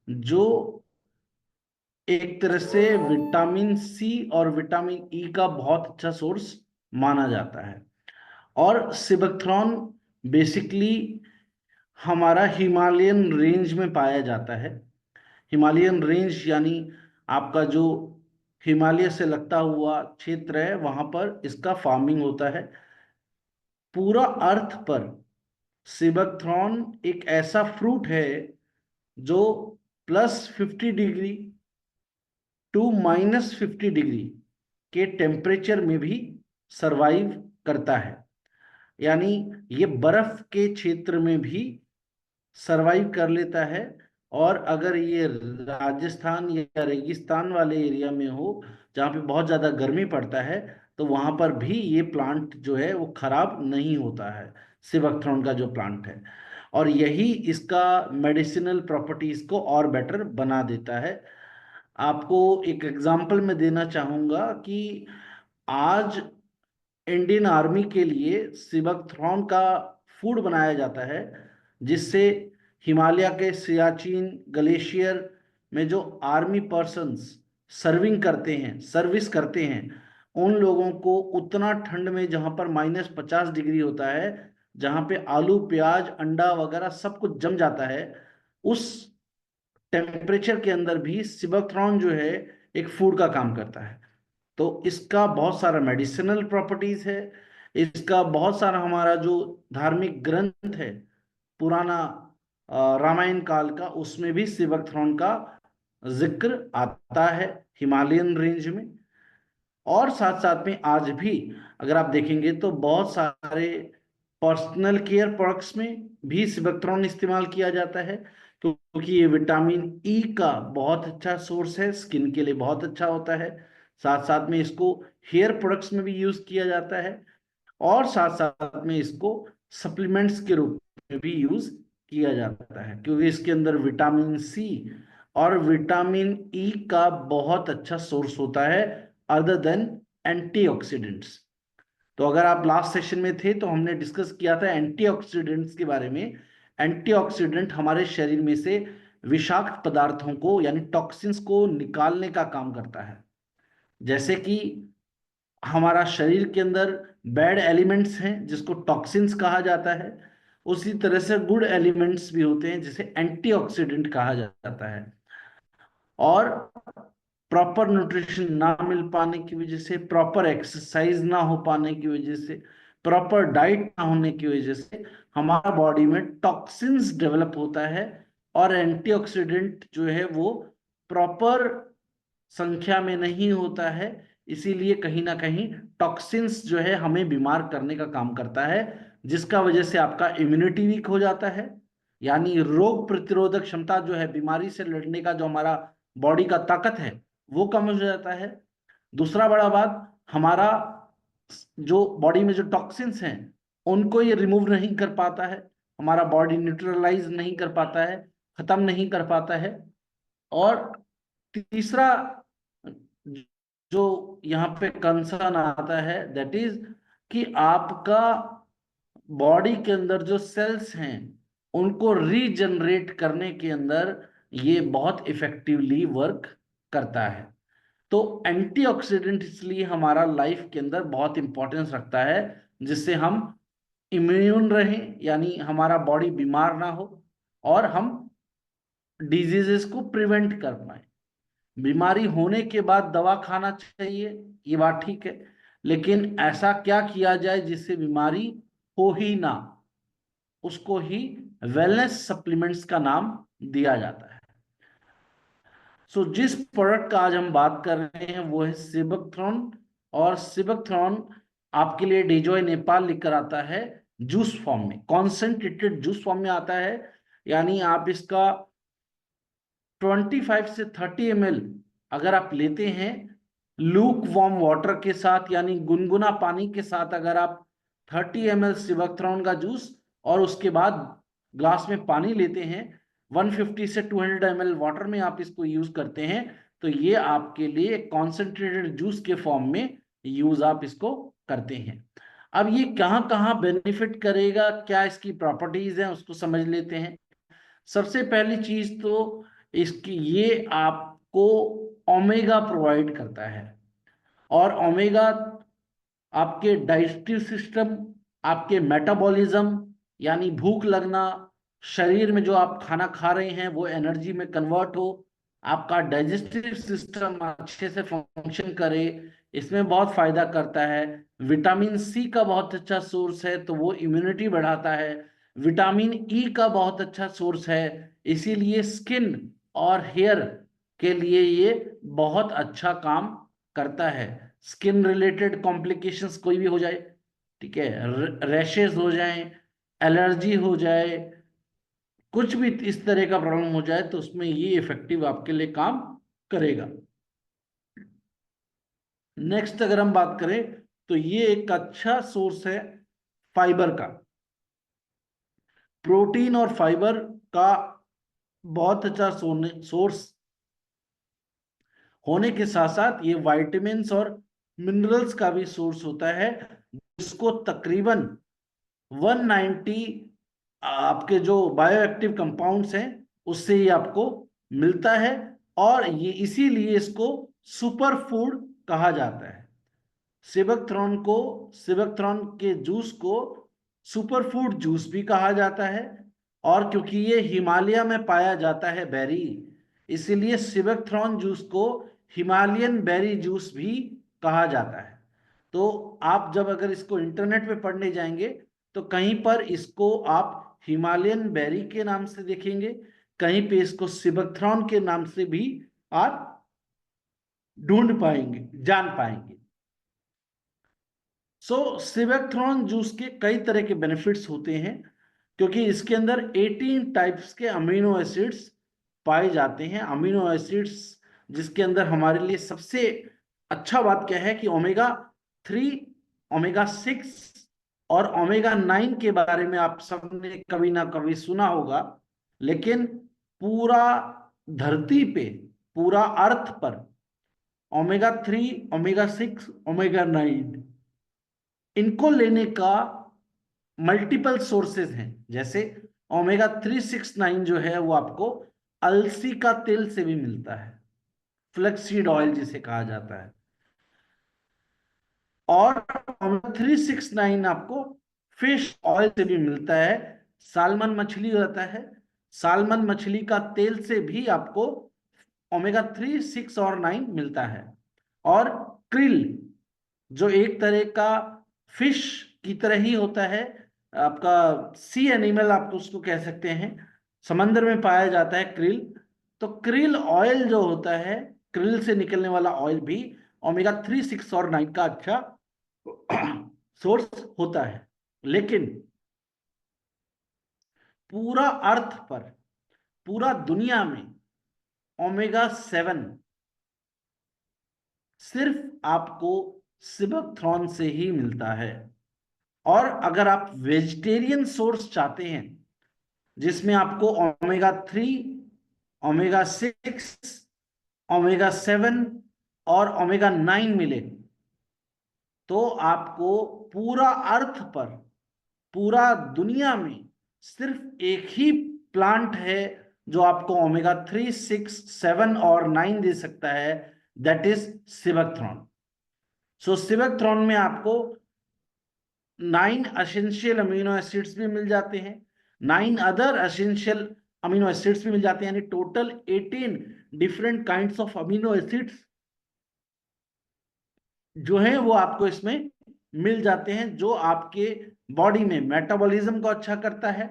जो एक तरह से विटामिन सी और विटामिन ई का बहुत अच्छा सोर्स माना जाता है। और सिबकथ्रॉन बेसिकली हमारा हिमालयन रेंज में पाया जाता है। हिमालयन रेंज यानी आपका जो हिमालय से लगता हुआ क्षेत्र है, वहां पर इसका फार्मिंग होता है। पूरा अर्थ पर सिबकथ्रॉन एक ऐसा फ्रूट है जो +50 डिग्री टू -50 डिग्री के टेम्परेचर में भी सरवाइव करता है। यानी ये बर्फ के क्षेत्र में भी सरवाइव कर लेता है। और अगर ये राजस्थान या रेगिस्तान वाले एरिया में हो, जहाँ पे बहुत ज्यादा गर्मी पड़ता है, तो वहां पर भी ये प्लांट जो है वो खराब नहीं होता है, सिबकथ्रॉन का जो प्लांट है। और यही इसका मेडिसिनल प्रॉपर्टीज को और बेटर बना देता है। आपको एक एग्जांपल मैं देना चाहूंगा कि आज इंडियन आर्मी के लिए सिबकथ्रॉन का फूड बनाया जाता है, जिससे हिमालय के सियाचिन ग्लेशियर में जो आर्मी पर्सन्स सर्विंग करते हैं, सर्विस करते हैं, उन लोगों को उतना ठंड में, जहां पर -50 डिग्री होता है, जहां पे आलू प्याज अंडा वगैरह सब कुछ जम जाता है, उस टेम्परेचर के अंदर भी सिबकथ्रॉन जो है एक फूड का काम करता है। तो इसका बहुत सारा मेडिसिनल प्रॉपर्टीज है। इसका बहुत सारा हमारा जो धार्मिक ग्रंथ है, पुराना रामायण काल का, उसमें भी सिबकथ्रॉन का जिक्र आता है हिमालयन रेंज में। और साथ साथ में आज भी अगर आप देखेंगे तो बहुत सारे पर्सनल केयर प्रोडक्ट्स में भी सिबकथ्रॉन इस्तेमाल किया जाता है, क्योंकि ये विटामिन ई का बहुत अच्छा सोर्स है, स्किन के लिए बहुत अच्छा होता है। साथ साथ में इसको हेयर प्रोडक्ट्स में भी यूज किया जाता है, और साथ साथ में इसको सप्लीमेंट्स के रूप में भी यूज किया जाता है, क्योंकि इसके अंदर विटामिन सी और विटामिन ई का बहुत अच्छा सोर्स होता है, अदर देन एंटीऑक्सीडेंट्स। तो अगर आप लास्ट सेशन में थे तो हमने डिस्कस किया था एंटीऑक्सीडेंट्स के बारे में। एंटीऑक्सीडेंट हमारे शरीर में से विषाक्त पदार्थों को यानी टॉक्सिन्स को निकालने का काम करता है। जैसे कि हमारा शरीर के अंदर बैड एलिमेंट्स हैं जिसको टॉक्सिन्स कहा जाता है, उसी तरह से गुड एलिमेंट्स भी होते हैं जिसे एंटीऑक्सीडेंट कहा जाता है। और प्रॉपर न्यूट्रिशन ना मिल पाने की वजह से, प्रॉपर एक्सरसाइज ना हो पाने की वजह से, प्रॉपर डाइट ना होने की वजह से हमारा बॉडी में टॉक्सिन्स डेवलप होता है। और एंटीऑक्सीडेंट जो है वो प्रॉपर संख्या में नहीं होता है, इसीलिए कहीं ना कहीं टॉक्सिन्स जो है हमें बीमार करने का काम करता है, जिसका वजह से आपका इम्यूनिटी वीक हो जाता है। यानी रोग प्रतिरोधक क्षमता जो है, बीमारी से लड़ने का जो हमारा बॉडी का ताकत है, वो कम हो जाता है। दूसरा बड़ा बात, हमारा जो बॉडी में जो टॉक्सिन्स हैं उनको ये रिमूव नहीं कर पाता है, हमारा बॉडी न्यूट्रलाइज नहीं कर पाता है, खत्म नहीं कर पाता है। और तीसरा जो यहाँ पे कंसर्न आता है, दैट इज कि आपका बॉडी के अंदर जो सेल्स हैं उनको रीजनरेट करने के अंदर ये बहुत इफेक्टिवली वर्क करता है। तो एंटीऑक्सीडेंट इसलिए हमारा लाइफ के अंदर बहुत इंपॉर्टेंस रखता है, जिससे हम इम्यून रहें, यानी हमारा बॉडी बीमार ना हो, और हम डिजीजेस को प्रिवेंट कर पाए। बीमारी होने के बाद दवा खाना चाहिए, ये बात ठीक है, लेकिन ऐसा क्या किया जाए जिससे बीमारी हो ही ना, उसको ही वेलनेस सप्लीमेंट्स का नाम दिया जाता है। जिस प्रोडक्ट का आज हम बात कर रहे हैं वो है सिबकथ्रॉन। और सिबकथ्रॉन आपके लिए डेजॉय नेपाल लिखकर आता है जूस फॉर्म में, कॉन्सेंट्रेटेड जूस फॉर्म में आता है। यानी आप इसका 25 से 30 ml अगर आप लेते हैं लूक वार्म वाटर के साथ, यानी गुनगुना पानी के साथ, अगर आप 30 ml सिबकथ्रॉन का जूस और उसके बाद ग्लास में पानी लेते हैं, 150 से 200 ml वाटर में आप इसको यूज करते हैं, तो ये आपके लिए कॉन्सेंट्रेटेड जूस के फॉर्म में यूज आप इसको करते हैं। अब ये कहाँ कहाँ बेनिफिट करेगा, क्या इसकी प्रॉपर्टीज हैं, उसको समझ लेते हैं। सबसे पहली चीज तो इसकी, ये आपको ओमेगा प्रोवाइड करता है। और ओमेगा आपके डाइजेस्टिव सिस्टम, आपके मेटाबॉलिज्म यानी भूख लगना, शरीर में जो आप खाना खा रहे हैं वो एनर्जी में कन्वर्ट हो, आपका डाइजेस्टिव सिस्टम अच्छे से फंक्शन करे, इसमें बहुत फायदा करता है। विटामिन सी का बहुत अच्छा सोर्स है, तो वो इम्यूनिटी बढ़ाता है। विटामिन ई का बहुत अच्छा सोर्स है, इसीलिए स्किन और हेयर के लिए ये बहुत अच्छा काम करता है। स्किन रिलेटेड कॉम्प्लिकेशंस कोई भी हो जाए, ठीक है, रैशेस हो जाए, एलर्जी हो जाए, कुछ भी इस तरह का प्रॉब्लम हो जाए, तो उसमें ये इफेक्टिव आपके लिए काम करेगा। नेक्स्ट अगर हम बात करें, तो ये एक अच्छा सोर्स है फाइबर का। प्रोटीन और फाइबर का बहुत अच्छा सोर्स होने के साथ साथ ये वाइटामिन्स और मिनरल्स का भी सोर्स होता है, जिसको तकरीबन 190 आपके जो बायोएक्टिव कंपाउंड्स हैं उससे ये आपको मिलता है। और ये इसीलिए इसको सुपर फूड कहा जाता है। सिबकथ्रॉन के जूस को सुपर फूड जूस भी कहा जाता है। और क्योंकि ये हिमालय में पाया जाता है बेरी, इसीलिए सिबकथ्रॉन जूस को हिमालयन बेरी जूस भी कहा जाता है। तो आप जब अगर इसको इंटरनेट पे पढ़ने जाएंगे, तो कहीं पर इसको आप हिमालयन बेरी के नाम से देखेंगे, कहीं पे इसको सिबकथ्रॉन के नाम से भी आप ढूंढ पाएंगे, जान पाएंगे। सिबेक्थ्रॉन जूस के कई तरह के बेनिफिट्स होते हैं, क्योंकि इसके अंदर 18 टाइप्स के अमीनो एसिड्स पाए जाते हैं। अमीनो एसिड्स जिसके अंदर हमारे लिए सबसे अच्छा बात क्या है कि ओमेगा 3, ओमेगा 6 और ओमेगा 9 के बारे में आप सबने कभी ना कभी सुना होगा, लेकिन पूरा धरती पे, पूरा अर्थ पर ओमेगा 3, ओमेगा 6, ओमेगा 9 इनको लेने का मल्टीपल सोर्सेज हैं। जैसे ओमेगा 3, 6, 9 जो है वो आपको अलसी का तेल से भी मिलता है, फ्लैक्सीड ऑयल जिसे कहा जाता है। और ओमेगा 3, 6, 9 आपको फिश ऑयल से भी मिलता है। सालमन मछली रहता है, सालमन मछली का तेल से भी आपको ओमेगा 3, 6 और 9 मिलता है। और क्रिल, जो एक तरह का फिश की तरह ही होता है, आपका सी एनिमल आप उसको कह सकते हैं, समंदर में पाया जाता है क्रिल। तो क्रिल ऑयल जो होता है, क्रिल से निकलने वाला ऑयल भी ओमेगा 3, 6 और 9 का अच्छा सोर्स होता है। लेकिन पूरा अर्थ पर, पूरा दुनिया में ओमेगा 7 सिर्फ आपको सिबकथ्रॉन से ही मिलता है। और अगर आप वेजिटेरियन सोर्स चाहते हैं जिसमें आपको ओमेगा 3, ओमेगा 6, ओमेगा 7 और ओमेगा 9 मिले, तो आपको पूरा अर्थ पर, पूरा दुनिया में सिर्फ एक ही प्लांट है जो आपको ओमेगा 3, 6, 7 और 9 दे सकता है, दैट इज सिबकथ्रॉन। सिबकथ्रॉन में आपको 9 एसेंशियल अमीनो एसिड्स भी मिल जाते हैं, 9 अदर एसेंशियल अमीनो एसिड्स भी मिल जाते हैं, यानी total 18 different kinds of amino acids जो हैं वो आपको इसमें मिल जाते हैं, जो आपके बॉडी में मेटाबॉलिज्म को अच्छा करता है।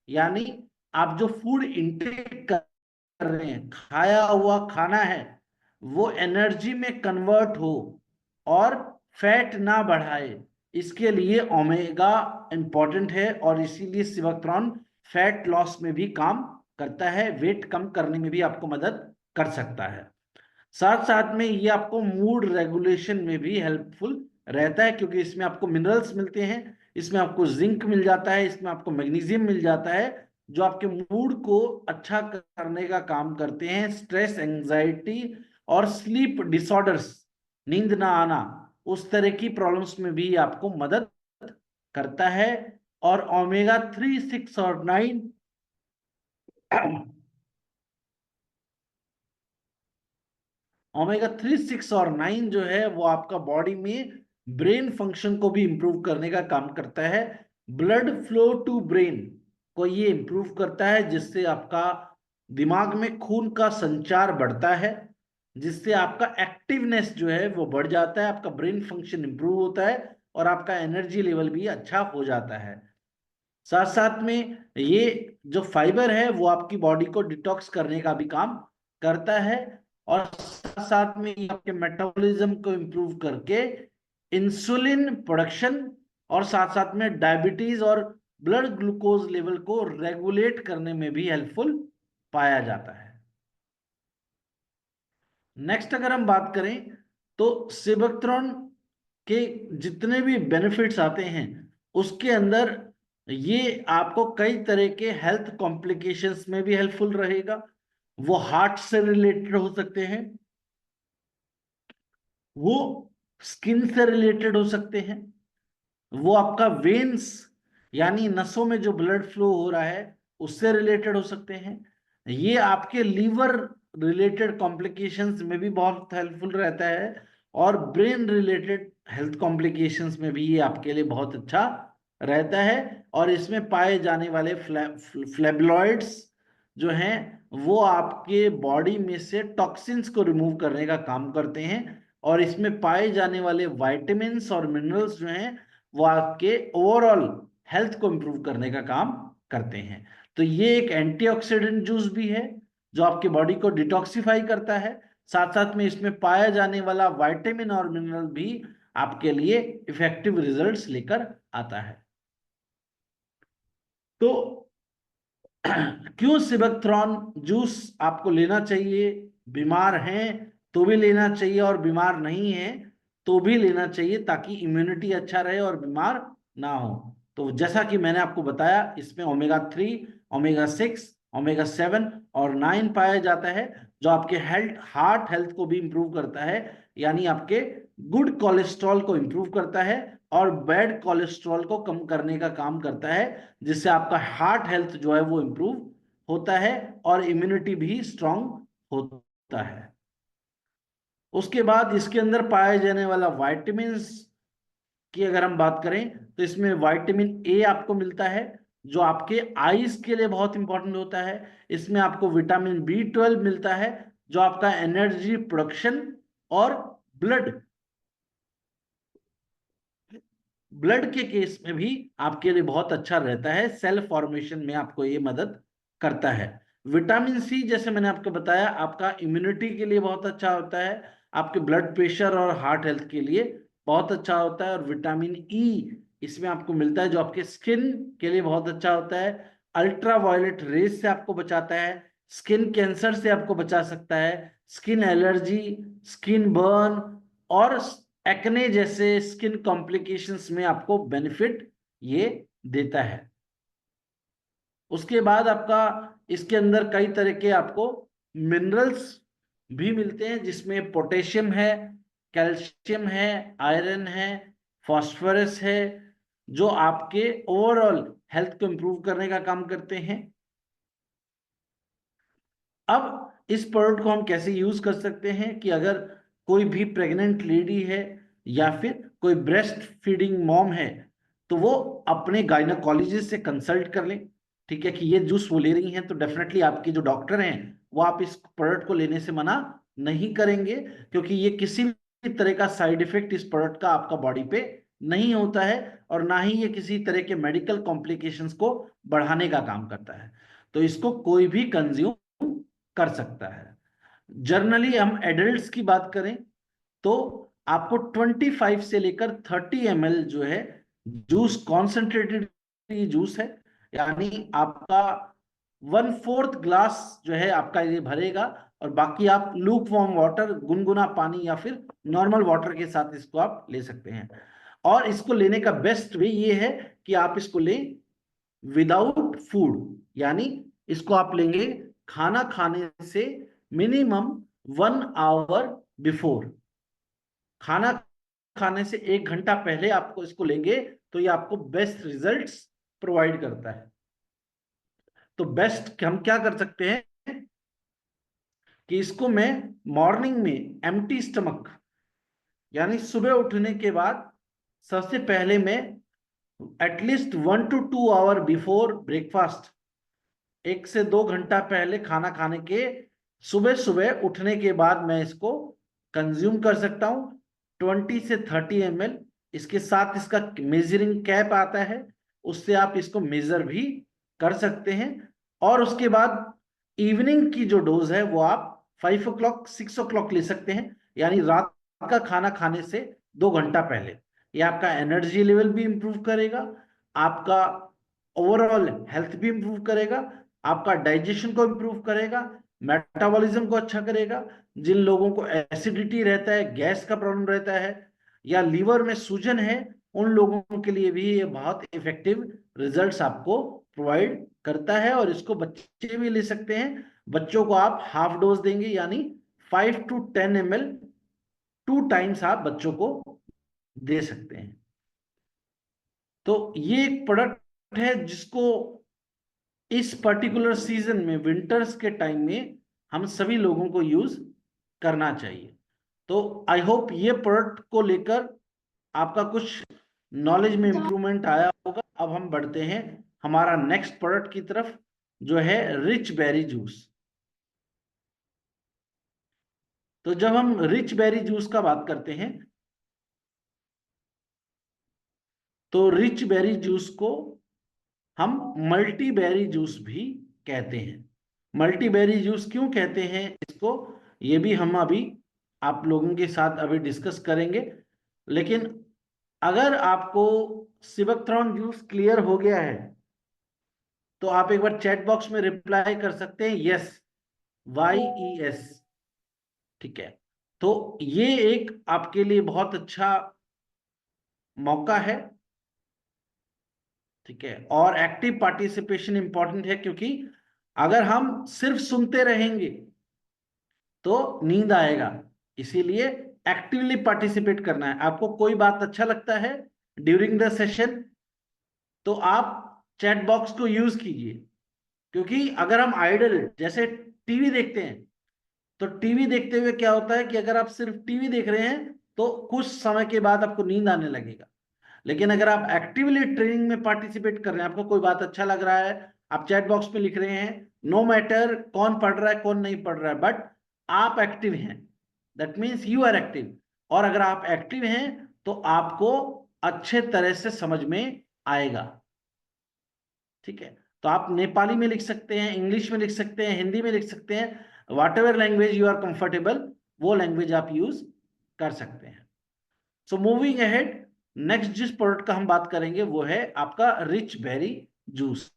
यानी आप जो फूड इंटेक कर रहे हैं, खाया हुआ खाना है, वो एनर्जी में कन्वर्ट हो और फैट ना बढ़ाए, इसके लिए ओमेगा इंपॉर्टेंट है। और इसीलिए सिबकथ्रॉन फैट लॉस में भी काम करता है, वेट कम करने में भी आपको मदद कर सकता है। साथ साथ में ये आपको मूड रेगुलेशन में भी हेल्पफुल रहता है, क्योंकि इसमें आपको मिनरल्स मिलते हैं, इसमें आपको जिंक मिल जाता है, इसमें आपको मैग्नीशियम मिल जाता है, जो आपके मूड को अच्छा करने का काम करते हैं। स्ट्रेस, एंजाइटी और स्लीप डिसऑर्डर्स, नींद ना आना, उस तरह की प्रॉब्लम्स में भी आपको मदद करता है। और ओमेगा 3, 6 और 9 ओमेगा 3, 6 और 9 जो है वो आपका बॉडी में ब्रेन फंक्शन को भी इंप्रूव करने का काम करता है। ब्लड फ्लो टू ब्रेन को ये इंप्रूव करता है, जिससे आपका दिमाग में खून का संचार बढ़ता है, जिससे आपका एक्टिवनेस जो है वो बढ़ जाता है, आपका ब्रेन फंक्शन इंप्रूव होता है और आपका एनर्जी लेवल भी अच्छा हो जाता है। साथ साथ में ये जो फाइबर है वो आपकी बॉडी को डिटॉक्स करने का भी काम करता है, और साथ साथ में ये आपके मेटाबॉलिज्म को इंप्रूव करके इंसुलिन प्रोडक्शन और साथ साथ में डायबिटीज और ब्लड ग्लूकोज लेवल को रेगुलेट करने में भी हेल्पफुल पाया जाता है। नेक्स्ट अगर हम बात करें तो सिबकथ्रॉन के जितने भी बेनिफिट्स आते हैं उसके अंदर ये आपको कई तरह के हेल्थ कॉम्प्लिकेशंस में भी हेल्पफुल रहेगा। वो हार्ट से रिलेटेड हो सकते हैं, वो स्किन से रिलेटेड हो सकते हैं, वो आपका वेन्स यानी नसों में जो ब्लड फ्लो हो रहा है उससे रिलेटेड हो सकते हैं, ये आपके लीवर रिलेटेड कॉम्प्लिकेशंस में भी बहुत हेल्पफुल रहता है, और ब्रेन रिलेटेड हेल्थ कॉम्प्लिकेशंस में भी ये आपके लिए बहुत अच्छा रहता है। और इसमें पाए जाने वाले फ्लेवोनॉइड्स जो हैं वो आपके बॉडी में से टॉक्सिन्स को रिमूव करने का काम करते हैं, और इसमें पाए जाने वाले विटामिन्स और मिनरल्स जो हैं वो आपके ओवरऑल हेल्थ को इंप्रूव करने का काम करते हैं। तो ये एक एंटीऑक्सीडेंट जूस भी है जो आपकी बॉडी को डिटॉक्सिफाई करता है। साथ साथ में इसमें पाया जाने वाला विटामिन और मिनरल भी आपके लिए इफेक्टिव रिजल्ट्स लेकर आता है। तो क्यों सिबकथ्रॉन जूस आपको लेना चाहिए? बीमार हैं तो भी लेना चाहिए और बीमार नहीं है तो भी लेना चाहिए, ताकि इम्यूनिटी अच्छा रहे और बीमार ना हो। तो जैसा कि मैंने आपको बताया, इसमें ओमेगा 3, ओमेगा 6, ओमेगा 7 और 9 पाया जाता है, जो आपके हार्ट हेल्थ को भी इंप्रूव करता है, यानी आपके गुड कोलेस्ट्रॉल को इंप्रूव करता है और बैड कोलेस्ट्रॉल को कम करने का काम करता है, जिससे आपका हार्ट हेल्थ जो है वो इंप्रूव होता है और इम्यूनिटी भी स्ट्रांग होता है। उसके बाद इसके अंदर पाए जाने वाला विटामिन की अगर हम बात करें तो इसमें विटामिन ए आपको मिलता है, जो आपके आईज के लिए बहुत इंपॉर्टेंट होता है। इसमें आपको विटामिन B12 मिलता है, जो आपका एनर्जी प्रोडक्शन और ब्लड ब्लड के केस में भी आपके लिए बहुत अच्छा रहता है, सेल फॉर्मेशन में आपको ये मदद करता है। विटामिन सी जैसे मैंने आपको बताया आपका इम्यूनिटी के लिए बहुत अच्छा होता है, आपके ब्लड प्रेशर और हार्ट हेल्थ के लिए बहुत अच्छा होता है। और विटामिन ई इसमें आपको मिलता है, जो आपके स्किन के लिए बहुत अच्छा होता है, अल्ट्रा वायलेट रेज से आपको बचाता है, स्किन कैंसर से आपको बचा सकता है, स्किन एलर्जी, स्किन बर्न और एक्ने जैसे स्किन कॉम्प्लिकेशंस में आपको बेनिफिट ये देता है। उसके बाद आपका इसके अंदर कई तरह के आपको मिनरल्स भी मिलते हैं, जिसमें पोटेशियम है, कैल्शियम है, आयरन है, फास्फोरस है, जो आपके ओवरऑल हेल्थ को इंप्रूव करने का काम करते हैं। अब इस प्रोडक्ट को हम कैसे यूज कर सकते हैं कि अगर कोई भी प्रेग्नेंट लेडी है या फिर कोई ब्रेस्ट फीडिंग मॉम है तो वो अपने गायनोकोलॉजिस्ट से कंसल्ट कर लें। ठीक है, कि ये जूस वो ले रही हैं तो डेफिनेटली आपके जो डॉक्टर हैं वो आप इस प्रोडक्ट को लेने से मना नहीं करेंगे, क्योंकि ये किसी भी तरह का साइड इफेक्ट इस प्रोडक्ट का आपका बॉडी पे नहीं होता है, और ना ही ये किसी तरह के मेडिकल कॉम्प्लिकेशंस को बढ़ाने का काम करता है। तो इसको कोई भी कंज्यूम कर सकता है। जनरली हम एडल्ट्स की बात करें तो आपको 25 से लेकर 30 ml जो है जूस, कॉन्सेंट्रेटेड जूस है, यानी आपका 1/4 ग्लास जो है आपका ये भरेगा, और बाकी आप लूक वार्म वाटर, गुनगुना पानी या फिर नॉर्मल वाटर के साथ इसको आप ले सकते हैं। और इसको लेने का बेस्ट वे ये है कि आप इसको लें विदाउट फूड, यानी इसको आप लेंगे खाना खाने से मिनिमम 1 आवर बिफोर, खाना खाने से 1 घंटा पहले आपको इसको लेंगे तो ये आपको बेस्ट रिजल्ट्स प्रोवाइड करता है। तो बेस्ट हम क्या कर सकते हैं कि इसको मैं मॉर्निंग में एम्प्टी स्टमक, यानी सुबह उठने के बाद सबसे पहले मैं at least 1 to 2 hour before breakfast, 1 से 2 घंटा पहले खाना खाने के सुबह सुबह उठने के बाद मैं इसको कंज्यूम कर सकता हूं, 20 से 30 ml। इसके साथ इसका मेजरिंग कैप आता है, उससे आप इसको मेजर भी कर सकते हैं। और उसके बाद इवनिंग की जो डोज है वो आप 5 o'clock 6 o'clock ले सकते हैं, यानी रात का खाना खाने से 2 घंटा पहले। ये आपका एनर्जी लेवल भी इंप्रूव करेगा, आपका ओवरऑल हेल्थ भी इंप्रूव करेगा, आपका डाइजेशन को इंप्रूव करेगा, मेटाबॉलिज्म को अच्छा करेगा। जिन लोगों को एसिडिटी रहता है, गैस का प्रॉब्लम रहता है, या लीवर में सूजन है, उन लोगों के लिए भी ये बहुत इफेक्टिव रिजल्ट्स आपको प्रोवाइड करता है। और इसको बच्चे भी ले सकते हैं। बच्चों को आप हाफ डोज देंगे, यानी 5 to 10 ml 2 टाइम्स आप बच्चों को दे सकते हैं। तो ये एक प्रोडक्ट है जिसको इस पर्टिकुलर सीजन में, विंटर्स के टाइम में, हम सभी लोगों को यूज करना चाहिए। तो आई होप ये प्रोडक्ट को लेकर आपका कुछ नॉलेज में इंप्रूवमेंट आया होगा। अब हम बढ़ते हैं हमारा नेक्स्ट प्रोडक्ट की तरफ, जो है रिच बेरी जूस। तो जब हम रिच बेरी जूस का बात करते हैं, तो रिच बेरी जूस को हम मल्टी बेरी जूस भी कहते हैं। मल्टी बेरी जूस क्यों कहते हैं इसको, ये भी हम अभी आप लोगों के साथ अभी डिस्कस करेंगे। लेकिन अगर आपको सिबकथ्रॉन जूस क्लियर हो गया है, तो आप एक बार चैट बॉक्स में रिप्लाई कर सकते हैं यस, YES। ठीक है, तो ये एक आपके लिए बहुत अच्छा मौका है। ठीक है, और एक्टिव पार्टिसिपेशन इंपॉर्टेंट है, क्योंकि अगर हम सिर्फ सुनते रहेंगे तो नींद आएगा। इसीलिए एक्टिवली पार्टिसिपेट करना है। आपको कोई बात अच्छा लगता है ड्यूरिंग द सेशन, तो आप चैट बॉक्स को यूज कीजिए। क्योंकि अगर हम आइडल जैसे टीवी देखते हैं, तो टीवी देखते हुए क्या होता है कि अगर आप सिर्फ टीवी देख रहे हैं तो कुछ समय के बाद आपको नींद आने लगेगा। लेकिन अगर आप एक्टिवली ट्रेनिंग में पार्टिसिपेट कर रहे हैं, आपको कोई बात अच्छा लग रहा है, आप चैट बॉक्स में लिख रहे हैं, नो मैटर कौन पढ़ रहा है कौन नहीं पढ़ रहा है, बट आप एक्टिव हैं, that means you are active. और अगर आप एक्टिव हैं तो आपको अच्छे तरह से समझ में आएगा। ठीक है, तो आप नेपाली में लिख सकते हैं, इंग्लिश में लिख सकते हैं, हिंदी में लिख सकते हैं, whatever language you are comfortable, वो लैंग्वेज आप यूज कर सकते हैं। सो मूविंग अहेड, नेक्स्ट जिस प्रोडक्ट का हम बात करेंगे वो है आपका रिच बेरी जूस।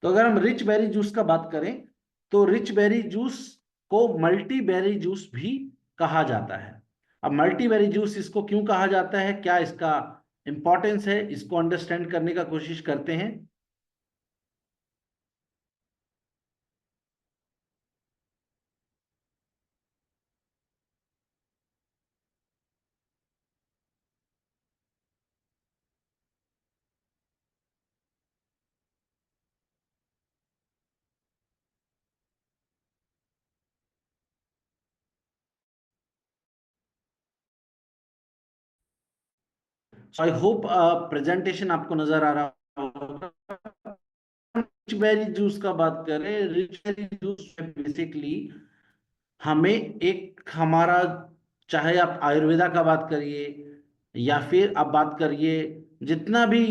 तो अगर हम रिच बेरी जूस का बात करें, तो रिच बेरी जूस को मल्टी बेरी जूस भी कहा जाता है। अब मल्टी बेरी जूस इसको क्यों कहा जाता है, क्या इसका इंपॉर्टेंस है, इसको अंडरस्टैंड करने का कोशिश करते हैं। आई होप प्रेजेंटेशन आपको नजर आ रहा होगा। रिच बेरी जूस का बात करें, रिच बेरी जूस बेसिकली हमें एक हमारा, चाहे आप आयुर्वेदा का बात करिए या फिर आप बात करिए जितना भी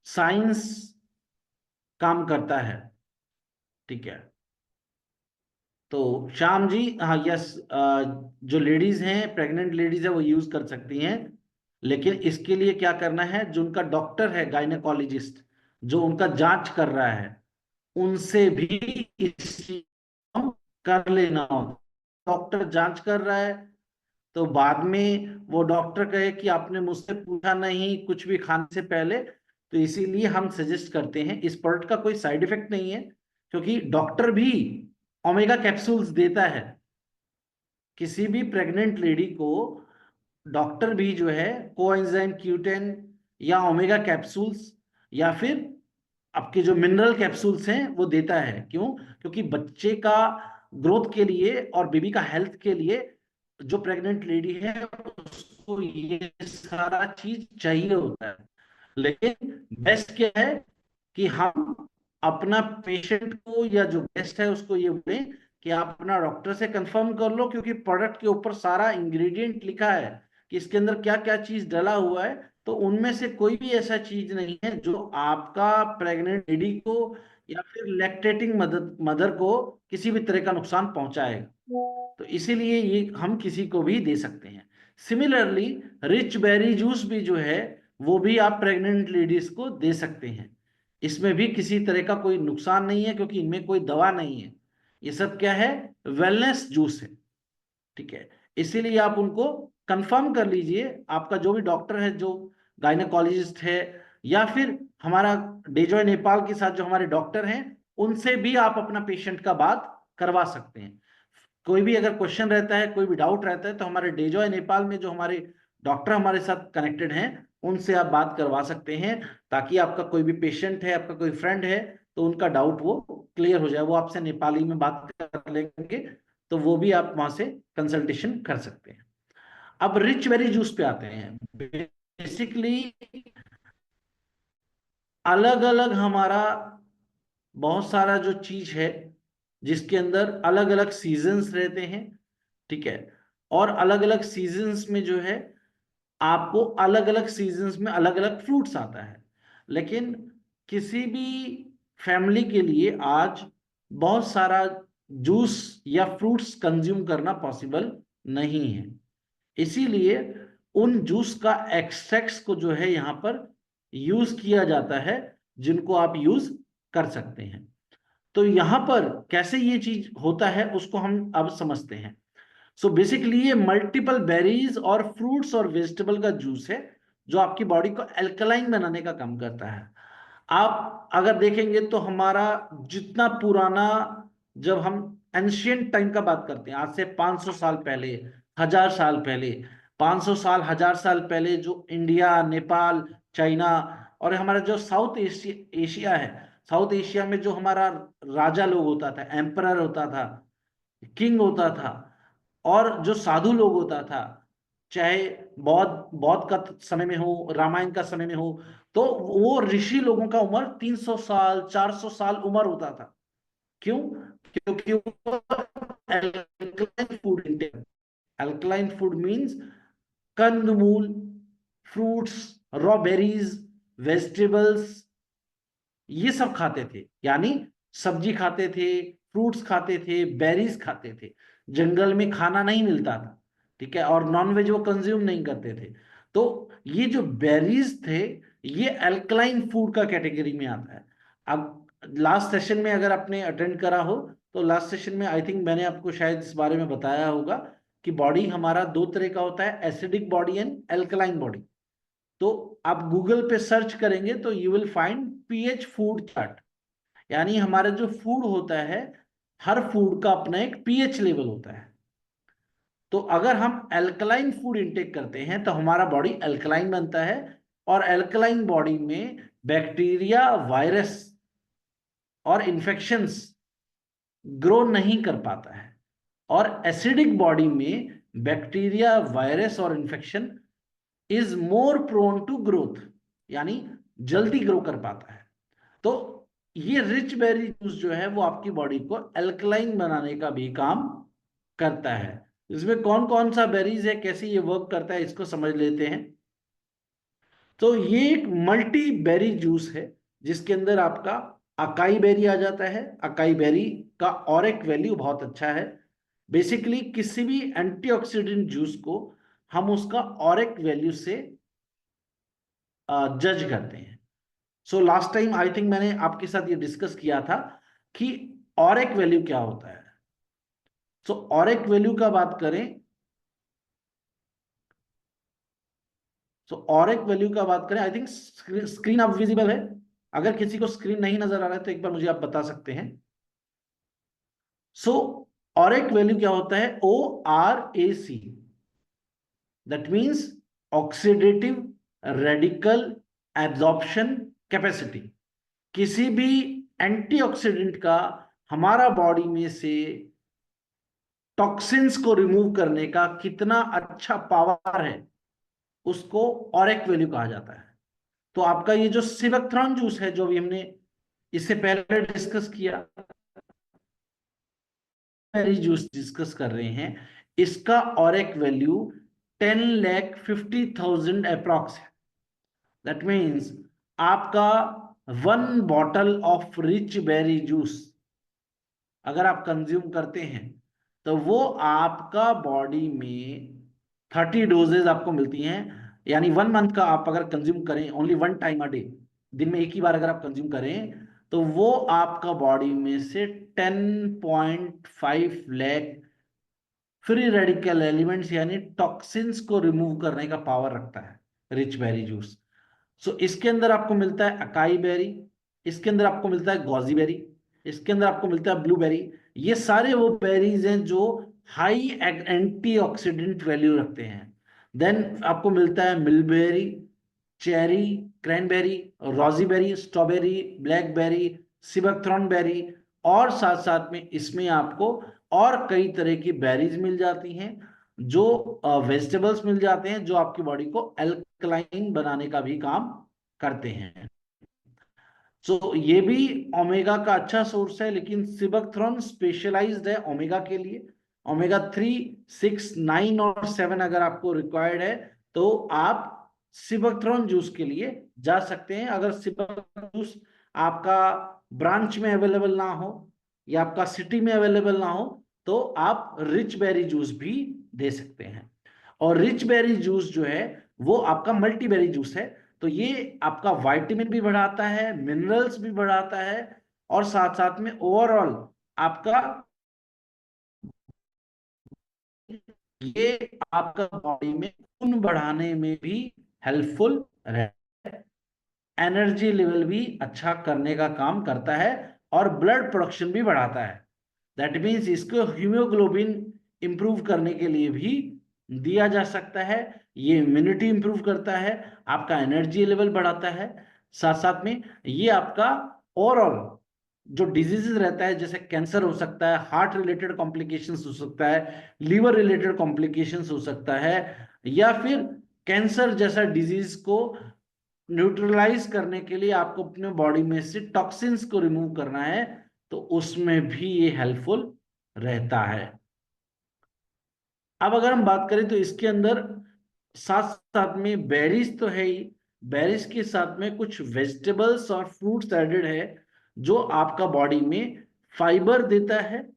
साइंस काम करता है, ठीक है, तो श्याम जी, हाँ यस, जो लेडीज हैं, प्रेग्नेंट लेडीज है, वो यूज कर सकती हैं। लेकिन इसके लिए क्या करना है, जो उनका डॉक्टर है, गायनेकोलॉजिस्ट, जो उनका जांच कर रहा है, उनसे भी इस कर लेना होगा। डॉक्टर जांच कर रहा है तो बाद में वो डॉक्टर कहे कि आपने मुझसे पूछा नहीं कुछ भी खाने से पहले, तो इसीलिए हम सजेस्ट करते हैं। इस प्रोडक्ट का कोई साइड इफेक्ट नहीं है, क्योंकि डॉक्टर भी ओमेगा कैप्सूल्स देता है। किसी भी प्रेग्नेंट लेडी को डॉक्टर भी जो है कोएंजाइम Q10 या ओमेगा कैप्सूल्स या फिर आपके जो मिनरल कैप्सूल्स हैं वो देता है। क्यों? क्योंकि बच्चे का ग्रोथ के लिए और बेबी का हेल्थ के लिए जो प्रेग्नेंट लेडी है उसको ये सारा चीज चाहिए होता है। लेकिन बेस्ट क्या है कि हम अपना पेशेंट को या जो गेस्ट है उसको ये बोले कि आप अपना डॉक्टर से कंफर्म कर लो, क्योंकि प्रोडक्ट के ऊपर सारा इंग्रेडिएंट लिखा है कि इसके अंदर क्या क्या चीज डला हुआ है। तो उनमें से कोई भी ऐसा चीज नहीं है जो आपका प्रेग्नेंट लेडी को या फिर लैक्टेटिंग मदर मदर को किसी भी तरह का नुकसान पहुंचाएगा। तो इसीलिए ये हम किसी को भी दे सकते हैं। सिमिलरली रिच बेरी जूस भी जो है वो भी आप प्रेग्नेंट लेडीज को दे सकते हैं। इसमें भी किसी तरह का कोई नुकसान नहीं है, क्योंकि इनमें कोई दवा नहीं है। ये सब क्या है? वेलनेस जूस है। ठीक है। इसीलिए आप उनको कंफर्म कर लीजिए, आपका जो भी डॉक्टर है, जो गायनेकोलॉजिस्ट है, या फिर हमारा डेजॉय नेपाल के साथ जो हमारे डॉक्टर हैं, उनसे भी आप अपना पेशेंट का बात करवा सकते हैं। कोई भी अगर क्वेश्चन रहता है, कोई भी डाउट रहता है, तो हमारे डेजॉय नेपाल में जो हमारे डॉक्टर हमारे साथ कनेक्टेड हैं उनसे आप बात करवा सकते हैं, ताकि आपका कोई भी पेशेंट है, आपका कोई फ्रेंड है, तो उनका डाउट वो क्लियर हो जाए। वो आपसे नेपाली में बात कर लेंगे, तो वो भी आप वहां से कंसल्टेशन कर सकते हैं। अब रिच वेरी जूस पे आते हैं। बेसिकली अलग अलग हमारा बहुत सारा जो चीज है जिसके अंदर अलग अलग सीजन्स रहते हैं। ठीक है। और अलग अलग सीजन्स में जो है आपको अलग अलग सीजन्स में अलग अलग फ्रूट्स आता है। लेकिन किसी भी फैमिली के लिए आज बहुत सारा जूस या फ्रूट्स कंज्यूम करना पॉसिबल नहीं है। इसीलिए उन जूस का एक्सट्रैक्ट्स को जो है यहाँ पर यूज किया जाता है, जिनको आप यूज कर सकते हैं। तो यहाँ पर कैसे ये चीज होता है उसको हम अब समझते हैं। सो बेसिकली ये मल्टीपल बेरीज और फ्रूट्स और वेजिटेबल का जूस है, जो आपकी बॉडी को अल्कलाइन बनाने का काम करता है। आप अगर देखेंगे तो हमारा जितना पुराना, जब हम एंशियंट टाइम का बात करते हैं, आज से 500 साल पहले, 1000 साल पहले, 500 साल, 1000 साल पहले, जो इंडिया, नेपाल, चाइना और हमारा जो साउथ एशिया एशिया है, साउथ एशिया में जो हमारा राजा लोग होता था, एम्परर होता था, किंग होता था, और जो साधु लोग होता था, चाहे बौद्ध बौद्ध का समय में हो, रामायण का समय में हो, तो वो ऋषि लोगों का उम्र 300 साल, 400 साल उम्र होता था। क्यों? क्योंकि वो alkaline food intake. Alkaline food means कंदमूल, फ्रूट्स, रॉ बेरीज, वेजिटेबल्स, ये सब खाते थे। यानी सब्जी खाते थे, फ्रूट्स खाते थे, बेरीज खाते थे। जंगल में खाना नहीं मिलता था। ठीक है। और नॉनवेज वो कंज्यूम नहीं करते थे। तो ये जो बेरीज थे, ये अल्कलाइन फूड का कैटेगरी में आता है। अब लास्ट सेशन में अगर आपने अटेंड करा हो, तो लास्ट सेशन में आई थिंक मैंने आपको शायद इस बारे में बताया होगा कि बॉडी हमारा दो तरह का होता है, acidic body and alkaline body. तो आप गूगल पे सर्च करेंगे तो you will find pH food chart. यानी हमारा जो फूड होता है, हर फूड का अपना एक पीएच लेवल होता है। तो अगर हम अल्कलाइन फूड इंटेक करते हैं तो हमारा बॉडी अल्कलाइन बनता है, और अल्कलाइन बॉडी में बैक्टीरिया, वायरस और इन्फेक्शंस ग्रो नहीं कर पाता है। और एसिडिक बॉडी में बैक्टीरिया, वायरस और infection is more prone to growth, यानी जल्दी ग्रो कर पाता है। तो ये रिच बेरी जूस जो है वो आपकी बॉडी को अल्कलाइन बनाने का भी काम करता है। इसमें कौन कौन सा बेरीज है, कैसे ये वर्क करता है, इसको समझ लेते हैं। तो ये एक मल्टी बेरी जूस है, जिसके अंदर आपका अकाई बेरी आ जाता है। अकाई बेरी का ऑरिक वैल्यू बहुत अच्छा है। बेसिकली किसी भी एंटीऑक्सीडेंट जूस को हम उसका ऑरिक वैल्यू से जज करते हैं। So last time I think मैंने आपके साथ ये डिस्कस किया था कि ऑरिक वैल्यू क्या होता है। सो ऑरिक वैल्यू का बात करें, ऑरिक वैल्यू का बात करें, आई थिंक स्क्रीन अब विजिबल है। अगर किसी को स्क्रीन नहीं नजर आ रहा है तो एक बार मुझे आप बता सकते हैं। सो ऑरिक वैल्यू क्या होता है? ORAC, that means oxidative radical absorption capacity. किसी भी एंटीऑक्सीडेंट का हमारा बॉडी में से टॉक्सिन्स को रिमूव करने का कितना अच्छा पावर है, उसको ऑरेक वैल्यू कहा जाता है। तो आपका ये जो सिबेक्ट्रॉन जूस है, जो भी हमने इससे पहले डिस्कस किया, जूस डिस्कस कर रहे हैं, इसका ऑरेक वैल्यू 10,50,000 अप्रॉक्स है। दैट मीन्स आपका 1 bottle of rich berry juice अगर आप कंज्यूम करते हैं तो वो आपका बॉडी में 30 डोजेज आपको मिलती हैं। यानी 1 मंथ का आप अगर कंज्यूम करें, ओनली 1 टाइम अ डे, दिन में एक ही बार अगर आप कंज्यूम करें, तो वो आपका बॉडी में से 10.5 लाख फ्री रेडिकल एलिमेंट्स यानी टॉक्सिन्स को रिमूव करने का पावर रखता है रिच बेरी जूस। सो इसके अंदर आपको मिलता है अकाई बेरी, इसके अंदर आपको मिलता है गॉजी बेरी, इसके अंदर आपको मिलता है ब्लूबेरी। ये सारे वो बेरीज हैं जो हाई एंटीऑक्सीडेंट वैल्यू रखते हैं। देन आपको मिलता है मिलबेरी, चेरी, क्रैनबेरी, रोजीबेरी, स्ट्रॉबेरी, ब्लैकबेरी, सिबेक्ट्रॉन बेरी, और साथ साथ में इसमें आपको और कई तरह की बेरीज मिल जाती हैं, जो वेजिटेबल्स मिल जाते हैं, जो आपकी बॉडी को अल्कलाइन बनाने का भी काम करते हैं। सो ये भी ओमेगा का अच्छा सोर्स है, लेकिन सिबेक्ट्रॉन स्पेशलाइज्ड है ओमेगा के लिए। ओमेगा 3, 6, 9 और 7 अगर आपको रिक्वायर्ड है तो आप सिबेक्ट्रॉन जूस के लिए जा सकते हैं। अगर सिबेक्ट्रॉन जूस आपका ब्रांच में अवेलेबल ना हो या आपका सिटी में अवेलेबल ना हो, तो आप रिच बेरी जूस भी दे सकते हैं। और रिच बेरी जूस जो है वो आपका मल्टी बेरी जूस है। तो ये आपका विटामिन भी बढ़ाता है, मिनरल्स भी बढ़ाता है, और साथ साथ में ओवरऑल आपका ये आपका बॉडी में खून बढ़ाने में भी हेल्पफुल रहता है, एनर्जी लेवल भी अच्छा करने का काम करता है, और ब्लड प्रोडक्शन भी बढ़ाता है। दैट मीन्स इसको हीमोग्लोबिन इंप्रूव करने के लिए भी दिया जा सकता है। ये इम्यूनिटी इंप्रूव करता है, आपका एनर्जी लेवल बढ़ाता है, साथ साथ में ये आपका ओवरऑल जो डिजीजेस रहता है, जैसे कैंसर हो सकता है, हार्ट रिलेटेड कॉम्प्लिकेशंस हो सकता है, लिवर रिलेटेड कॉम्प्लिकेशंस हो सकता है, या फिर कैंसर जैसा डिजीज को न्यूट्रलाइज करने के लिए आपको अपने बॉडी में से टॉक्सिन्स को रिमूव करना है, तो उसमें भी ये हेल्पफुल रहता है। अब अगर हम बात करें तो इसके अंदर साथ साथ में बेरीज तो है ही, बेरीज के साथ में कुछ वेजिटेबल्स और फ्रूट्स एडेड है, जो आपका बॉडी में फाइबर देता है,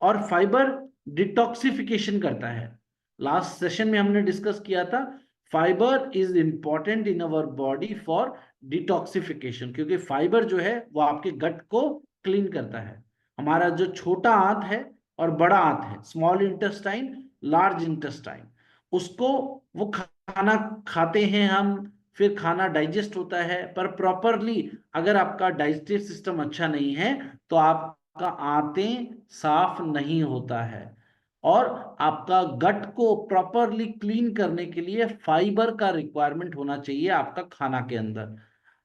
और फाइबर डिटॉक्सिफिकेशन करता है। लास्ट सेशन में हमने डिस्कस किया था, fibre is important in our body for detoxification, क्योंकि फाइबर जो है वो आपके गट को क्लीन करता है। हमारा जो छोटा आंत है और बड़ा आंत है, स्मॉल इंटेस्टाइन, लार्ज इंटेस्टाइन, उसको वो खाना खाते हैं हम, फिर खाना डाइजेस्ट होता है, पर प्रॉपरली अगर आपका डाइजेस्टिव सिस्टम अच्छा नहीं है तो आपका आंतें साफ नहीं होता है। और आपका गट को प्रॉपरली क्लीन करने के लिए फाइबर का रिक्वायरमेंट होना चाहिए आपका खाना के अंदर।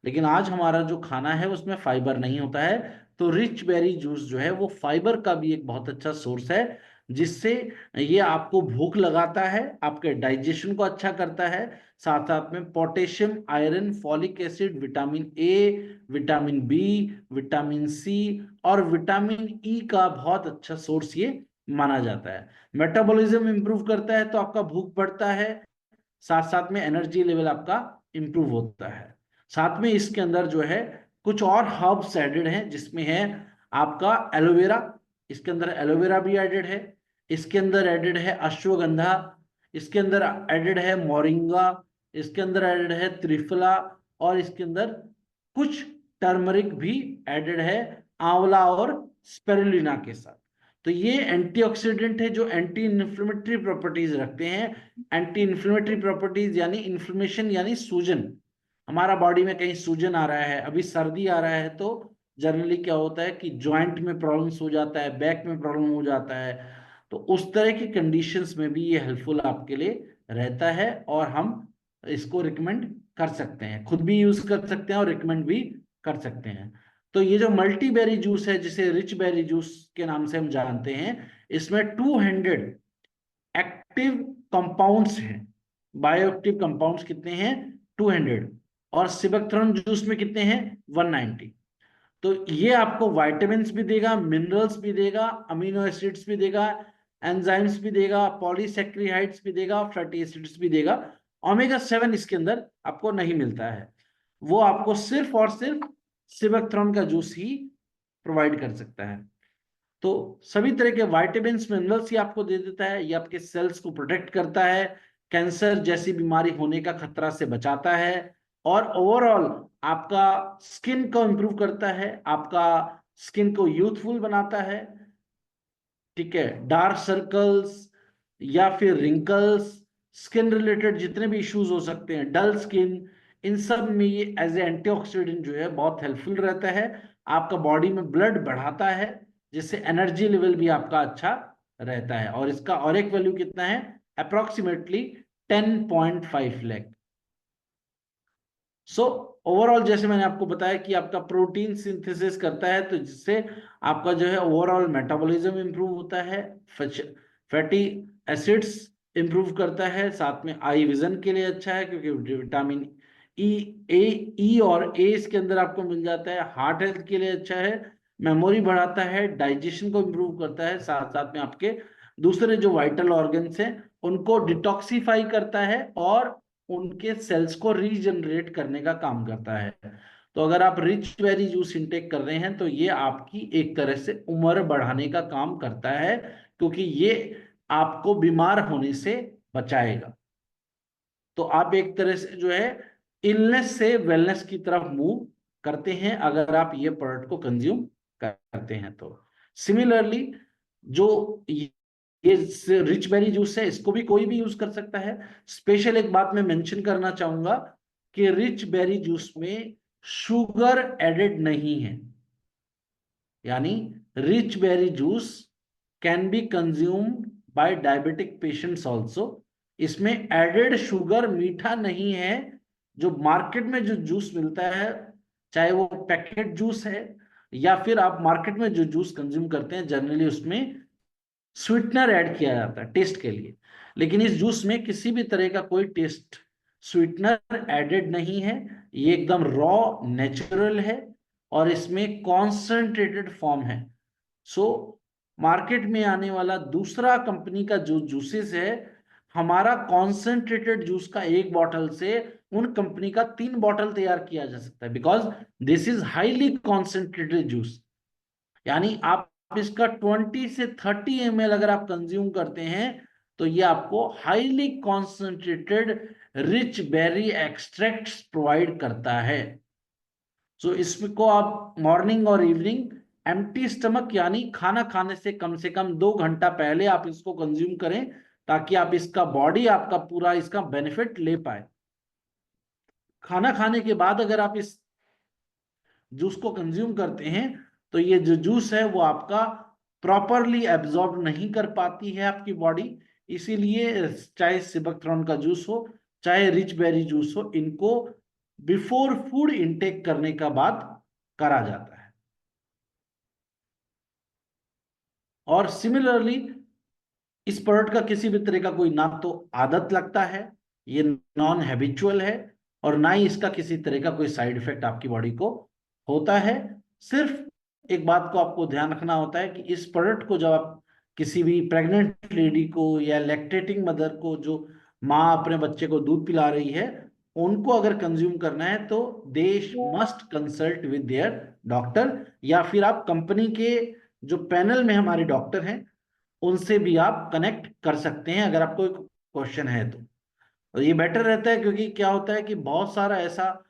लेकिन आज हमारा जो खाना है उसमें फाइबर नहीं होता है। तो रिच बेरी जूस जो है वो फाइबर का भी एक बहुत अच्छा सोर्स है, जिससे ये आपको भूख लगाता है, आपके डाइजेशन को अच्छा करता है, साथ साथ में potassium, iron, folic acid, vitamin A, vitamin B, vitamin C और विटामिन ई का बहुत अच्छा सोर्स ये माना जाता है। मेटाबॉलिज्म इंप्रूव करता है तो आपका भूख बढ़ता है, साथ साथ में एनर्जी लेवल आपका इंप्रूव होता है। साथ में इसके अंदर जो है कुछ और हर्ब्स एडेड हैं, जिसमें है आपका एलोवेरा, इसके अंदर एलोवेरा भी एडेड है, इसके अंदर एडेड है अश्वगंधा, इसके अंदर एडेड है मोरिंगा, इसके अंदर एडेड है त्रिफला, और इसके अंदर कुछ टर्मरिक भी एडेड है आंवला और स्पिरुलिना के साथ। तो ये एंटीऑक्सीडेंट है जो एंटी इन्फ्लेमेटरी प्रॉपर्टीज रखते हैं। एंटी इन्फ्लेमेटरी प्रॉपर्टीज यानी इन्फ्लेमेशन यानी सूजन, हमारा बॉडी में कहीं सूजन आ रहा है, अभी सर्दी आ रहा है, तो जनरली क्या होता है कि जॉइंट में प्रॉब्लम्स हो जाता है, बैक में प्रॉब्लम हो जाता है, तो उस तरह की कंडीशंस में भी ये हेल्पफुल आपके लिए रहता है, और हम इसको रिकमेंड कर सकते हैं, खुद भी यूज कर सकते हैं और रिकमेंड भी कर सकते हैं। तो ये जो मल्टीबेरी जूस है, जिसे रिच बेरी जूस के नाम से हम जानते हैं, इसमें 200 एक्टिव कंपाउंड्स हैं। बायोएक्टिव कंपाउंड्स कितने हैं? 200। और सिबेक्थ्रॉन जूस में कितने हैं? 190। तो ये आपको वाइटामिन भी देगा, मिनरल्स भी देगा, अमीनो एसिड्स भी देगा, एंजाइम्स भी देगा, पॉलीसेक्रिहाइड्स भी देगा, फैटी एसिड्स भी देगा। ओमेगा 7 इसके अंदर आपको नहीं मिलता है, वो आपको सिर्फ और सिर्फ सिबेक्थ्रॉन का जूस ही प्रोवाइड कर सकता है। तो सभी तरह के वाइटामिन मिनरल्स ही आपको दे देता है। ये आपके सेल्स को प्रोटेक्ट करता है, कैंसर जैसी बीमारी होने का खतरा से बचाता है, और ओवरऑल आपका स्किन को इंप्रूव करता है, आपका स्किन को यूथफुल बनाता है। ठीक है, डार्क सर्कल्स या फिर रिंकल्स, स्किन रिलेटेड जितने भी इश्यूज हो सकते हैं, डल स्किन, इन सब में ये एज ए एंटीऑक्सीडेंट जो है बहुत हेल्पफुल रहता है। आपका बॉडी में ब्लड बढ़ाता है, जिससे एनर्जी लेवल भी आपका अच्छा रहता है। और इसका और एक वैल्यू कितना है? अप्रोक्सीमेटली 10.5 लाख। सो ओवरऑल जैसे मैंने आपको बताया कि आपका प्रोटीन सिंथेसिस करता है, तो जिससे आपका जो है ओवरऑल मेटाबॉलिज्म इंप्रूव होता है, फैटी एसिड्स इंप्रूव करता है, साथ में आई विजन के लिए अच्छा है क्योंकि विटामिन ई, ई और ए इसके अंदर आपको मिल जाता है, हार्ट हेल्थ के लिए अच्छा है, मेमोरी बढ़ाता है, डाइजेशन को इंप्रूव करता है, साथ साथ में आपके दूसरे जो वाइटल ऑर्गन्स हैं उनको डिटॉक्सिफाई करता है और उनके सेल्स को रीजनरेट करने का काम करता है। तो अगर आप रिच बेरी जूस इंटेक कर रहे हैं तो ये आपकी एक तरह से उम्र बढ़ाने का काम करता है, क्योंकि ये आपको बीमार होने से बचाएगा। तो आप एक तरह से जो है इलनेस से वेलनेस की तरफ मूव करते हैं अगर आप ये प्रोडक्ट को कंज्यूम करते हैं। तो सिमिलरली जो ये रिच बेरी जूस है, इसको भी कोई भी यूज कर सकता है। स्पेशल एक बात मैं मेंशन करना चाहूंगा कि रिच बेरी जूस में शुगर एडेड नहीं है, यानी rich berry juice can be consumed by diabetic patients also. इसमें एडेड शुगर, मीठा नहीं है। जो मार्केट में जो जूस मिलता है, चाहे वो पैकेट जूस है या फिर आप मार्केट में जो जूस कंज्यूम करते हैं, जनरली उसमें स्वीटनर ऐड किया जाता है टेस्ट के लिए। लेकिन इस जूस में किसी भी तरह का कोई टेस्ट स्वीटनर एडेड नहीं है। ये एकदम रॉ नेचुरल है और इसमें कॉन्सेंट्रेटेड फॉर्म है। सो मार्केट में आने वाला दूसरा कंपनी का जो जूसेस है, हमारा कॉन्सेंट्रेटेड जूस का एक बॉटल से उन कंपनी का 3 बॉटल तैयार किया जा सकता है, because this is highly concentrated juice. यानी आप इसका 20 से 30 ml अगर आप कंज्यूम करते हैं तो ये आपको highly concentrated rich berry extracts provide करता है। सो इसको आप मॉर्निंग और इवनिंग एम्प्टी स्टमक, यानी खाना खाने से कम 2 घंटा पहले आप इसको कंज्यूम करें, ताकि आप इसका बॉडी आपका पूरा इसका बेनिफिट ले पाए। खाना खाने के बाद अगर आप इस जूस को कंज्यूम करते हैं तो ये जो जूस है वो आपका प्रॉपरली एब्जॉर्ब नहीं कर पाती है आपकी बॉडी। इसीलिए चाहे सिबकथ्रॉन का जूस हो, चाहे रिच बेरी जूस हो, इनको बिफोर फूड इनटेक करने का बाद करा जाता है। और सिमिलरली इस प्रोडक्ट का किसी भी तरह का कोई ना तो आदत लगता है, ये नॉन हैबिचुअल है, और ना ही इसका किसी तरह का कोई साइड इफेक्ट आपकी बॉडी को होता है। सिर्फ एक बात को आपको ध्यान रखना होता है कि इस प्रोडक्ट को जब आप किसी भी प्रेग्नेंट लेडी को या लैक्टेटिंग मदर को, जो माँ अपने बच्चे को दूध पिला रही है, उनको अगर कंज्यूम करना है तो they must consult with their doctor, या फिर आप कंपनी के जो पैनल में हमारे डॉक्टर हैं उनसे भी आप कनेक्ट कर सकते हैं अगर आपको क्वेश्चन है तो। और ये बेटर रहता है, क्योंकि क्या होता है कि बहुत सारा ऐसा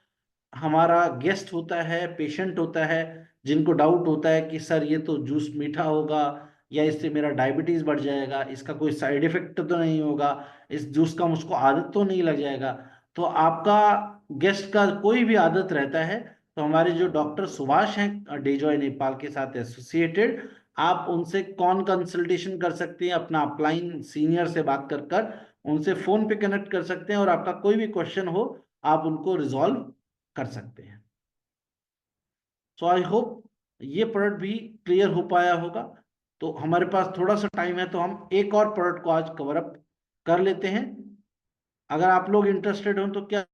हमारा गेस्ट होता है, पेशेंट होता है, जिनको डाउट होता है कि सर ये तो जूस मीठा होगा या इससे मेरा डायबिटीज बढ़ जाएगा, इसका कोई साइड इफेक्ट तो नहीं होगा, इस जूस का मुझको आदत तो नहीं लग जाएगा। तो आपका गेस्ट का कोई भी आदत रहता है तो हमारे जो डॉक्टर सुभाष हैं डेजॉय नेपाल के साथ एसोसिएटेड, आप उनसे कौन कंसल्टेशन कर सकते हैं, अपना अपलाइन सीनियर से बात कर उनसे फोन पे कनेक्ट कर सकते हैं, और आपका कोई भी क्वेश्चन हो आप उनको रिजॉल्व कर सकते हैं। सो आई होप ये प्रोडक्ट भी क्लियर हो पाया होगा। तो हमारे पास थोड़ा सा टाइम है, तो हम एक और प्रोडक्ट को आज कवर अप कर लेते हैं। अगर आप लोग इंटरेस्टेड हो तो क्या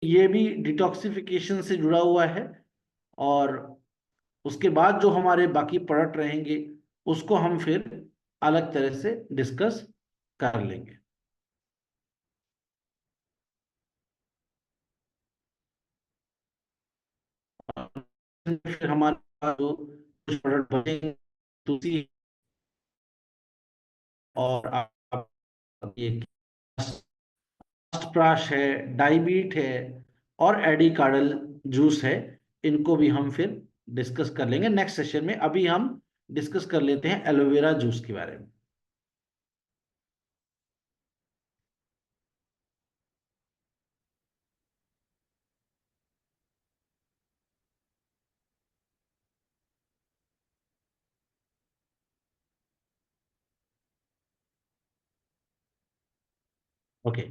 ये भी डिटॉक्सिफिकेशन से जुड़ा हुआ है, और उसके बाद जो हमारे बाकी प्रोडक्ट रहेंगे उसको हम फिर अलग तरह से डिस्कस कर लेंगे। फिर हमारे पास जो कुछ प्रोडक्ट बचेंगे, तुलसी और ये प्राश है, डाइबीट है, और एडिकार्डल जूस है, इनको भी हम फिर डिस्कस कर लेंगे नेक्स्ट सेशन में। अभी हम डिस्कस कर लेते हैं एलोवेरा जूस के बारे में। ओके,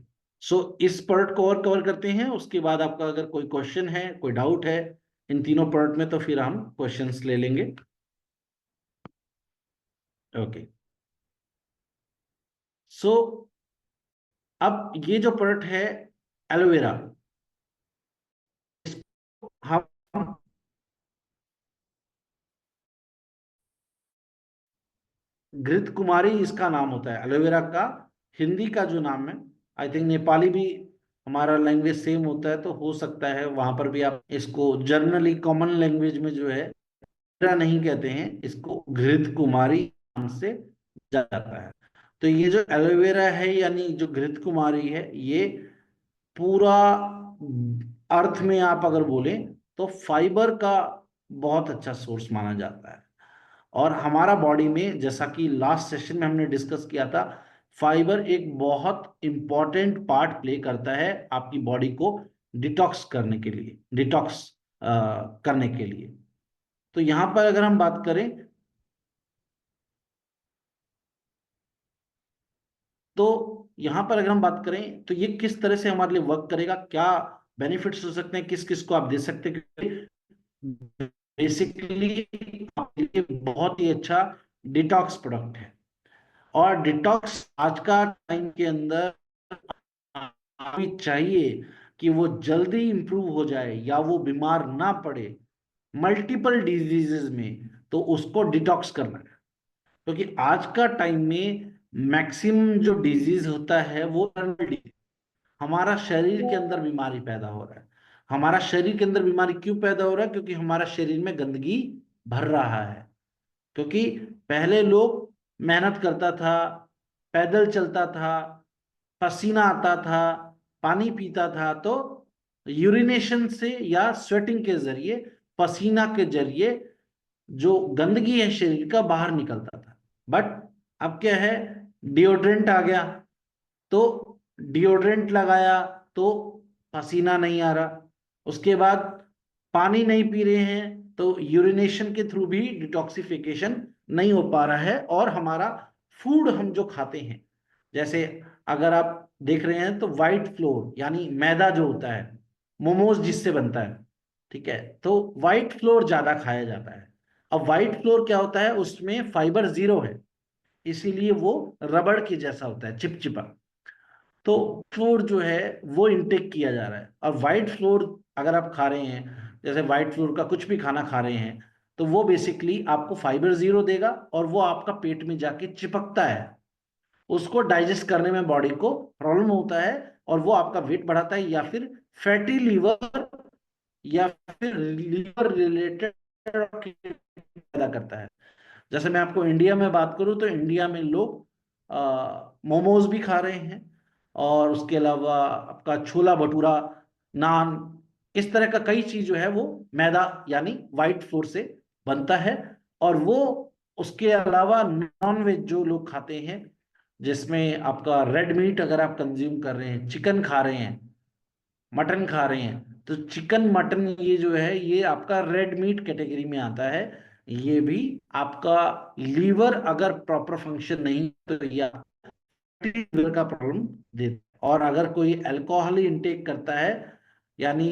सो इस पार्ट को और कवर करते हैं, उसके बाद आपका अगर कोई क्वेश्चन है, कोई डाउट है इन तीनों पार्ट में, तो फिर हम क्वेश्चंस ले लेंगे। ओके, सो अब ये जो पार्ट है एलोवेरा, हम घृत कुमारी इसका नाम होता है एलोवेरा का। हिंदी का जो नाम है, आई थिंक नेपाली भी हमारा लैंग्वेज सेम होता है, तो हो सकता है वहां पर भी आप इसको जनरली कॉमन लैंग्वेज में जो है एलोवेरा नहीं कहते हैं, इसको घृत कुमारी नाम से जाना जाता है। तो ये जो एलोवेरा है यानी जो घृत कुमारी है, ये पूरा अर्थ में आप अगर बोलें तो फाइबर का बहुत अच्छा सोर्स माना जाता है। और हमारा बॉडी में, जैसा कि लास्ट सेशन में हमने डिस्कस किया था, फाइबर एक बहुत इंपॉर्टेंट पार्ट प्ले करता है आपकी बॉडी को डिटॉक्स करने के लिए, डिटॉक्स करने के लिए। तो यहां पर अगर हम बात करें, तो यहां पर अगर हम बात करें तो ये किस तरह से हमारे लिए वर्क करेगा, क्या बेनिफिट्स हो सकते हैं, किस किस को आप दे सकते हैं, क्योंकि बेसिकली बहुत ही अच्छा डिटॉक्स प्रोडक्ट है। और डिटॉक्स आज का टाइम के अंदर भी चाहिए कि वो जल्दी इंप्रूव हो जाए या वो बीमार ना पड़े मल्टीपल डिजीजेस में, तो उसको डिटॉक्स करना है। क्योंकि आज का टाइम में मैक्सिमम जो डिजीज होता है वो हमारा शरीर के अंदर बीमारी पैदा हो रहा है। हमारा शरीर के अंदर बीमारी क्यों पैदा हो रहा है? क्योंकि हमारा शरीर में गंदगी भर रहा है। क्योंकि पहले लोग मेहनत करता था, पैदल चलता था, पसीना आता था, पानी पीता था, तो यूरिनेशन से या स्वेटिंग के जरिए, पसीना के जरिए जो गंदगी है शरीर का बाहर निकलता था। बट अब क्या है, डिओड्रेंट आ गया, तो डिओड्रेंट लगाया तो पसीना नहीं आ रहा। उसके बाद पानी नहीं पी रहे हैं तो यूरिनेशन के थ्रू भी डिटॉक्सिफिकेशन नहीं हो पा रहा है। और हमारा फूड हम जो खाते हैं, जैसे अगर आप देख रहे हैं तो वाइट फ्लोर यानी मैदा जो होता है, मोमोज जिससे बनता है, ठीक है, तो वाइट फ्लोर ज्यादा खाया जाता है। अब वाइट फ्लोर क्या होता है, उसमें फाइबर जीरो है, इसीलिए वो रबड़ के जैसा होता है, चिपचिपा। तो फ्लोर जो है वो इनटेक किया जा रहा है। और वाइट फ्लोर अगर आप खा रहे हैं, जैसे वाइट फ्लोर का कुछ भी खाना खा रहे हैं, तो वो बेसिकली आपको फाइबर जीरो देगा और वो आपका पेट में जाके चिपकता है। उसको डाइजेस्ट करने में बॉडी को प्रॉब्लम होता है, और वो आपका वेट बढ़ाता है, या फिर फैटी लीवर या फिर लीवर रिलेटेड पैदा करता है। जैसे मैं आपको इंडिया में बात करूं तो इंडिया में लोग मोमोज भी खा रहे हैं, और उसके अलावा आपका छोला भटूरा, नान, इस तरह का कई चीज जो है वो मैदा यानी वाइट फ्लोर से बनता है। और वो उसके अलावा नॉन वेज जो लोग खाते हैं, जिसमें आपका रेड मीट अगर आप कंज्यूम कर रहे हैं, चिकन खा रहे हैं, मटन खा रहे हैं, तो चिकन मटन ये जो है ये आपका रेड मीट कैटेगरी में आता है। ये भी आपका लीवर अगर प्रॉपर फंक्शन नहीं तो ये लीवर का प्रॉब्लम देता है। और अगर कोई अल्कोहल इंटेक करता है यानी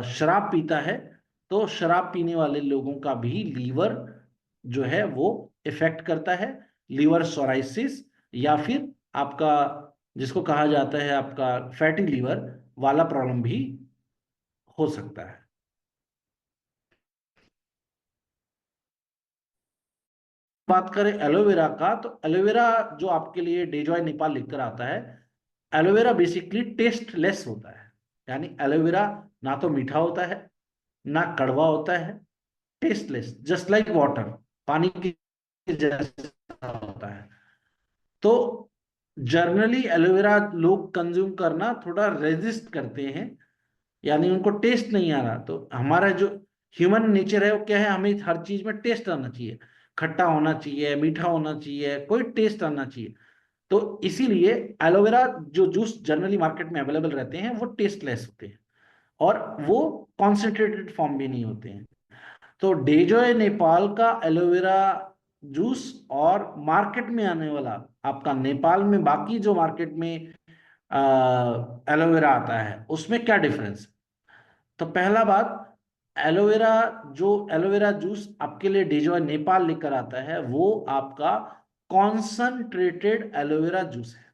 शराब पीता है, तो शराब पीने वाले लोगों का भी लीवर जो है वो इफेक्ट करता है। लीवर सोराइसिस या फिर आपका जिसको कहा जाता है आपका फैटी लीवर वाला प्रॉब्लम भी हो सकता है। बात करें एलोवेरा का, तो एलोवेरा जो आपके लिए डेजॉय नेपाल लिखकर आता है, एलोवेरा बेसिकली टेस्टलेस होता है। यानी एलोवेरा ना तो मीठा होता है ना कड़वा होता है, टेस्टलेस जस्ट लाइक वाटर, पानी की जैसा होता है। तो जर्नली एलोवेरा लोग कंज्यूम करना थोड़ा रेजिस्ट करते हैं, यानी उनको टेस्ट नहीं आ रहा। तो हमारा जो ह्यूमन नेचर है वो क्या है, हमें हर चीज में टेस्ट आना चाहिए, खट्टा होना चाहिए, मीठा होना चाहिए, कोई टेस्ट आना चाहिए। तो इसीलिए एलोवेरा जो जूस जनरली मार्केट में अवेलेबल रहते हैं वो टेस्टलेस होते हैं और वो कॉन्सेंट्रेटेड फॉर्म भी नहीं होते हैं। तो डेजॉय नेपाल का एलोवेरा जूस और मार्केट में आने वाला आपका नेपाल में बाकी जो मार्केट में एलोवेरा आता है उसमें क्या डिफरेंस। तो पहला बात, एलोवेरा जो एलोवेरा जूस आपके लिए डेजॉय नेपाल लेकर आता है वो आपका कॉन्सनट्रेटेड एलोवेरा जूस है।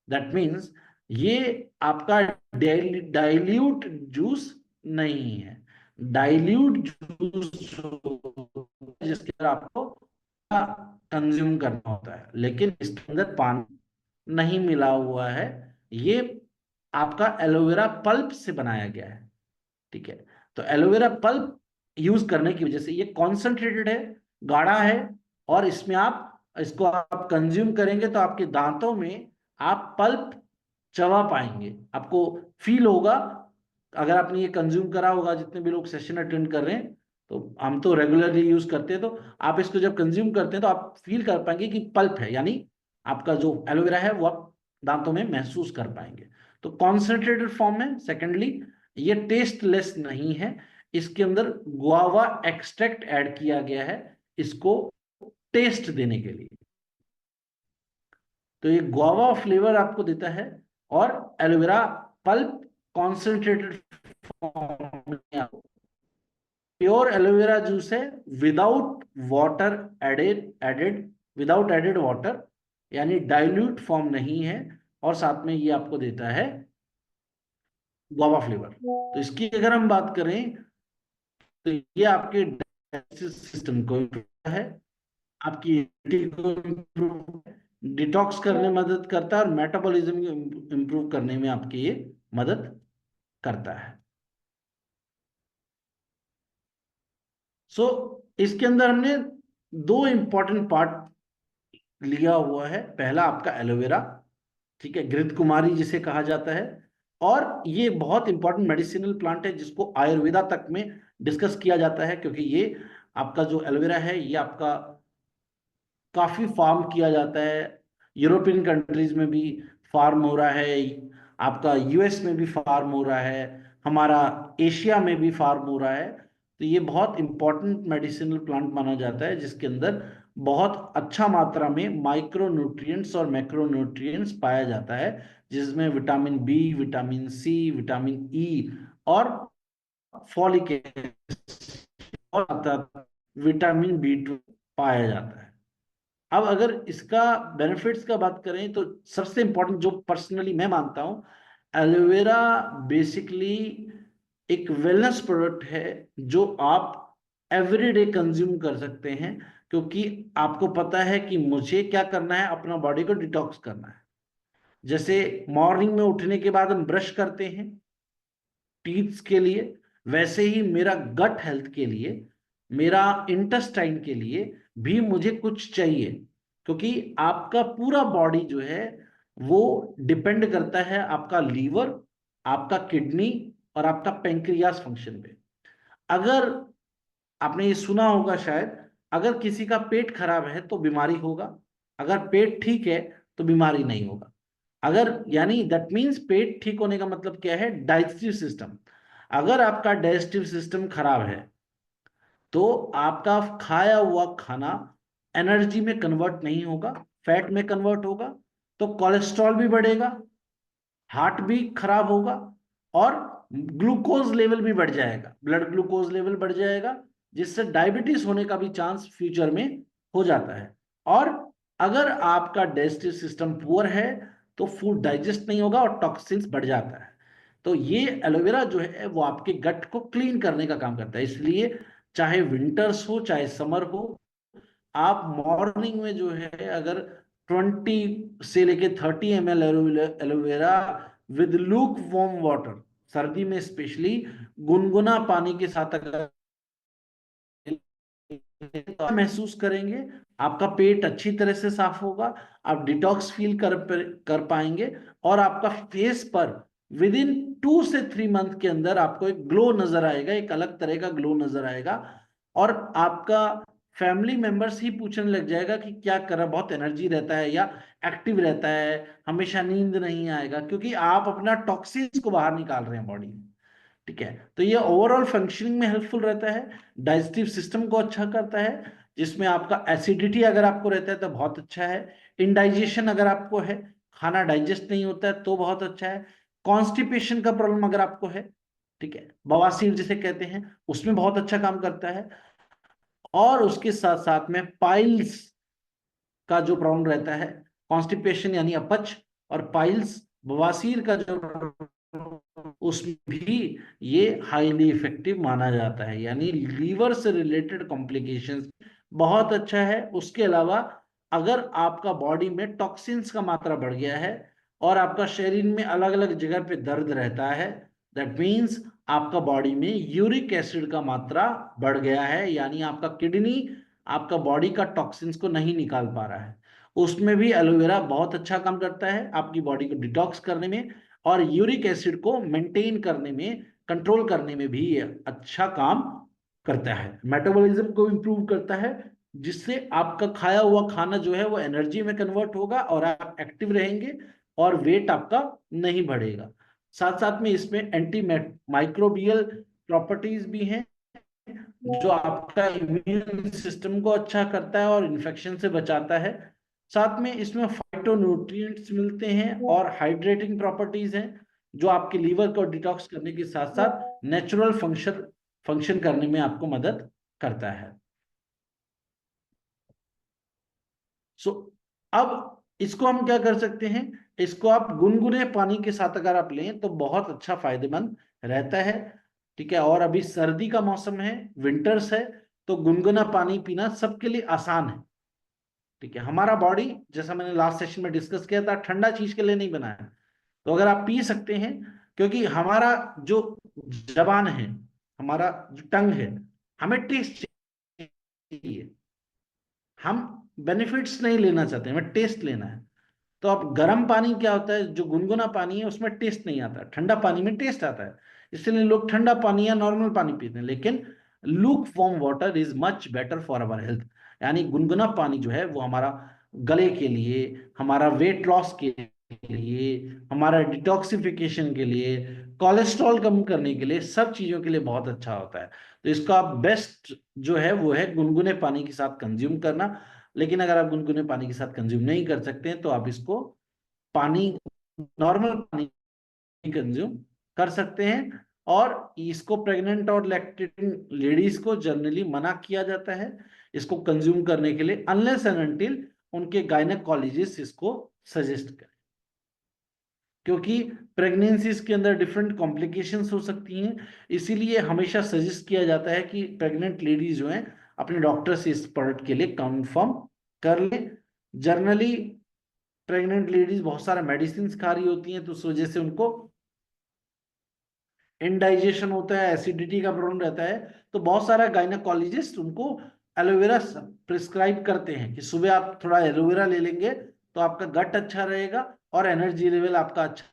दैट मीन्स ये आपका डाइल्यूट जूस नहीं है। डाइल्यूट जूस जिसके अंदर आपको कंज्यूम करना होता है, लेकिन इसके अंदर पानी नहीं मिला हुआ है। ये आपका एलोवेरा पल्प से बनाया गया है। ठीक है। तो एलोवेरा पल्प यूज करने की वजह से ये कॉन्सेंट्रेटेड है, गाढ़ा है, और इसमें आप इसको आप कंज्यूम करेंगे तो आपके दांतों में आप पल्प चबा पाएंगे, आपको फील होगा। अगर आपने ये कंज्यूम करा होगा, जितने भी लोग सेशन अटेंड कर रहे हैं, तो हम तो रेगुलरली यूज करते हैं, तो आप इसको जब कंज्यूम करते हैं तो आप फील कर पाएंगे कि पल्प है, यानी आपका जो एलोवेरा है वो आप दांतों में महसूस कर पाएंगे। तो कॉन्सेंट्रेटेड फॉर्म में सेकेंडली ये टेस्टलेस नहीं है, इसके अंदर गुआवा एक्सट्रैक्ट ऐड किया गया है इसको टेस्ट देने के लिए। तो ये गुआवा फ्लेवर आपको देता है, और एलोवेरा पल्प कॉन्सेंट्रेटेड फॉर्म में आपको प्योर एलोवेरा जूस है, without water added added without added water, यानी डाइल्यूट फॉर्म नहीं है, और साथ में ये आपको देता है गुआवा फ्लेवर। तो इसकी अगर हम बात करें तो ये आपके डाइजेस्टिव सिस्टम को improve है, आपकी immunity को इम्प्रूव, डिटॉक्स करने में मदद करता है, और मेटाबॉलिज्म को इम्प्रूव करने में आपकी ये मदद करता है। सो इसके अंदर हमने दो इंपॉर्टेंट पार्ट लिया हुआ है। पहला आपका एलोवेरा, ठीक है, घृत कुमारी जिसे कहा जाता है, और ये बहुत इंपॉर्टेंट मेडिसिनल प्लांट है जिसको आयुर्वेदा तक में डिस्कस किया जाता है, क्योंकि ये आपका जो एलोवेरा है ये आपका काफी फार्म किया जाता है। यूरोपियन कंट्रीज में भी फार्म हो रहा है, आपका यूएस में भी फार्म हो रहा है, हमारा एशिया में भी फार्म हो रहा है। तो ये बहुत इंपॉर्टेंट मेडिसिनल प्लांट माना जाता है, जिसके अंदर बहुत अच्छा मात्रा में माइक्रो न्यूट्रिएंट्स और मैक्रो न्यूट्रिएंट्स पाया जाता है, जिसमें vitamin B, vitamin C, vitamin E और फॉलिक एसिड और विटामिन बी 2 पाया जाता है। अब अगर इसका बेनिफिट्स का बात करें तो सबसे इंपॉर्टेंट जो पर्सनली मैं मानता हूं, एलोवेरा बेसिकली एक वेलनेस प्रोडक्ट है जो आप एवरीडे कंज्यूम कर सकते हैं, क्योंकि आपको पता है कि मुझे क्या करना है, अपना बॉडी को डिटॉक्स करना है। जैसे मॉर्निंग में उठने के बाद हम ब्रश करते हैं टीथ्स के लिए, वैसे ही मेरा गट हेल्थ के लिए, मेरा इंटेस्टाइन के लिए भी मुझे कुछ चाहिए, क्योंकि आपका पूरा बॉडी जो है वो डिपेंड करता है आपका लीवर, आपका किडनी और आपका पेंक्रियास फंक्शन पे। अगर आपने ये सुना होगा शायद, अगर किसी का पेट खराब है तो बीमारी होगा, अगर पेट ठीक है तो बीमारी नहीं होगा। अगर यानी दैट मीन्स पेट ठीक होने का मतलब क्या है, डाइजेस्टिव सिस्टम। अगर आपका डाइजेस्टिव सिस्टम खराब है तो आपका खाया हुआ खाना एनर्जी में कन्वर्ट नहीं होगा, फैट में कन्वर्ट होगा, तो कोलेस्ट्रॉल भी बढ़ेगा, हार्ट भी खराब होगा, और ग्लूकोज लेवल भी बढ़ जाएगा, ब्लड ग्लूकोज लेवल बढ़ जाएगा, जिससे डायबिटीज होने का भी चांस फ्यूचर में हो जाता है। और अगर आपका डाइजेस्टिव सिस्टम पुअर है तो फूड डाइजेस्ट नहीं होगा और टॉक्सिन्स बढ़ जाता है। तो ये एलोवेरा जो है वो आपके गट को क्लीन करने का काम करता है। इसलिए चाहे विंटर्स हो चाहे समर हो, आप मॉर्निंग में जो है अगर 20 से लेके 30 ml aloe vera with look warm water, सर्दी में स्पेशली गुनगुना पानी के साथ अगर तो महसूस करेंगे, आपका पेट अच्छी तरह से साफ होगा, आप डिटॉक्स फील कर पाएंगे, और आपका फेस पर विद इन 2 से 3 मंथ के अंदर आपको एक ग्लो नजर आएगा, एक अलग तरह का ग्लो नजर आएगा। और आपका फैमिली मेंबर्स ही पूछने लग जाएगा कि क्या कर रहा, बहुत एनर्जी रहता है या एक्टिव रहता है, हमेशा नींद नहीं आएगा, क्योंकि आप अपना टॉक्सिन्स को बाहर निकाल रहे हैं बॉडी में। ठीक है, तो ये ओवरऑल फंक्शनिंग में हेल्पफुल रहता है, डाइजेस्टिव सिस्टम को अच्छा करता है, जिसमें आपका एसिडिटी अगर आपको रहता है तो बहुत अच्छा है, इंडाइजेशन अगर आपको है, खाना डाइजेस्ट नहीं होता है तो बहुत अच्छा है, कॉन्स्टिपेशन का प्रॉब्लम अगर आपको है, ठीक है, बवासीर जिसे कहते हैं, उसमें बहुत अच्छा काम करता है, और उसके साथ साथ में पाइल्स का जो प्रॉब्लम रहता है, कॉन्स्टिपेशन यानी अपच, और पाइल्स बवासीर का जो, उसमें भी ये हाईली इफेक्टिव माना जाता है, यानी लीवर से रिलेटेड कॉम्प्लिकेशंस बहुत अच्छा है। उसके अलावा अगर आपका बॉडी में टॉक्सिन्स का मात्रा बढ़ गया है और आपका शरीर में अलग अलग जगह पे दर्द रहता है, दैट मीन्स आपका बॉडी में यूरिक एसिड का मात्रा बढ़ गया है, यानी आपका किडनी आपका बॉडी का टॉक्सिन्स को नहीं निकाल पा रहा है, उसमें भी एलोवेरा बहुत अच्छा काम करता है आपकी बॉडी को डिटॉक्स करने में, और यूरिक एसिड को मेंटेन करने में, कंट्रोल करने में भी ये अच्छा काम करता है, मेटाबॉलिज्म को इंप्रूव करता है, जिससे आपका खाया हुआ खाना जो है वो एनर्जी में कन्वर्ट होगा और आप एक्टिव रहेंगे और वेट आपका नहीं बढ़ेगा। साथ साथ में इसमें एंटी माइक्रोबियल प्रॉपर्टीज भी हैं, जो आपका इम्यून सिस्टम को अच्छा करता है और इन्फेक्शन से बचाता है। साथ में इसमें फाइटोन्यूट्रिएंट्स मिलते हैं और हाइड्रेटिंग प्रॉपर्टीज हैं, जो आपके लीवर को डिटॉक्स करने के साथ साथ नेचुरल फंक्शन करने में आपको मदद करता है। सो अब इसको हम क्या कर सकते हैं, इसको आप गुनगुने पानी के साथ अगर आप लें तो बहुत अच्छा फायदेमंद रहता है। ठीक है, और अभी सर्दी का मौसम है, विंटर्स है, तो गुनगुना पानी पीना सबके लिए आसान है। ठीक है, हमारा बॉडी, जैसा मैंने लास्ट सेशन में डिस्कस किया था, ठंडा चीज के लिए नहीं बना है, तो अगर आप पी सकते हैं, क्योंकि हमारा जो जबान है, हमारा जो टंग है, हमें टेस्ट चाहिए, हम बेनिफिट्स नहीं लेना चाहते, हमें टेस्ट लेना है। तो अब गर्म पानी क्या होता है, जो गुनगुना पानी है उसमें टेस्ट नहीं आता, ठंडा पानी में टेस्ट आता है, इसलिए लोग ठंडा पानी या नॉर्मल पानी पीते हैं। लेकिन look warm water is much better for our health, यानी गुनगुना पानी जो है वो हमारा गले के लिए, हमारा वेट लॉस के लिए, हमारा डिटॉक्सिफिकेशन के लिए, कोलेस्ट्रॉल कम करने के लिए, सब चीजों के लिए बहुत अच्छा होता है। तो इसको आप बेस्ट जो है वो है गुनगुने पानी के साथ कंज्यूम करना। लेकिन अगर आप गुनगुने पानी के साथ कंज्यूम नहीं कर सकते हैं तो आप इसको पानी, नॉर्मल पानी कंज्यूम कर सकते हैं। और इसको प्रेग्नेंट और लैक्टेटिंग लेडीज को जनरली मना किया जाता है इसको कंज्यूम करने के लिए, अनलेस एंड अनटिल उनके गायनेकोलॉजिस्ट इसको सजेस्ट करें, क्योंकि प्रेगनेंसीज के अंदर डिफरेंट कॉम्प्लिकेशंस हो सकती हैं। इसीलिए हमेशा सजेस्ट किया जाता है कि प्रेग्नेंट लेडीज जो हैं अपने डॉक्टर से इस प्रोडक्ट के लिए कंफर्म कर लें। जनरली प्रेग्नेंट लेडीज बहुत सारा मेडिसिन खा रही होती हैं, तो उस वजह से उनको इनडाइजेशन होता है, एसिडिटी का प्रॉब्लम रहता है, तो बहुत सारा गायनेकोलॉजिस्ट उनको एलोवेरा प्रिस्क्राइब करते हैं कि सुबह आप थोड़ा एलोवेरा ले लेंगे तो आपका गट अच्छा रहेगा और एनर्जी लेवल आपका अच्छा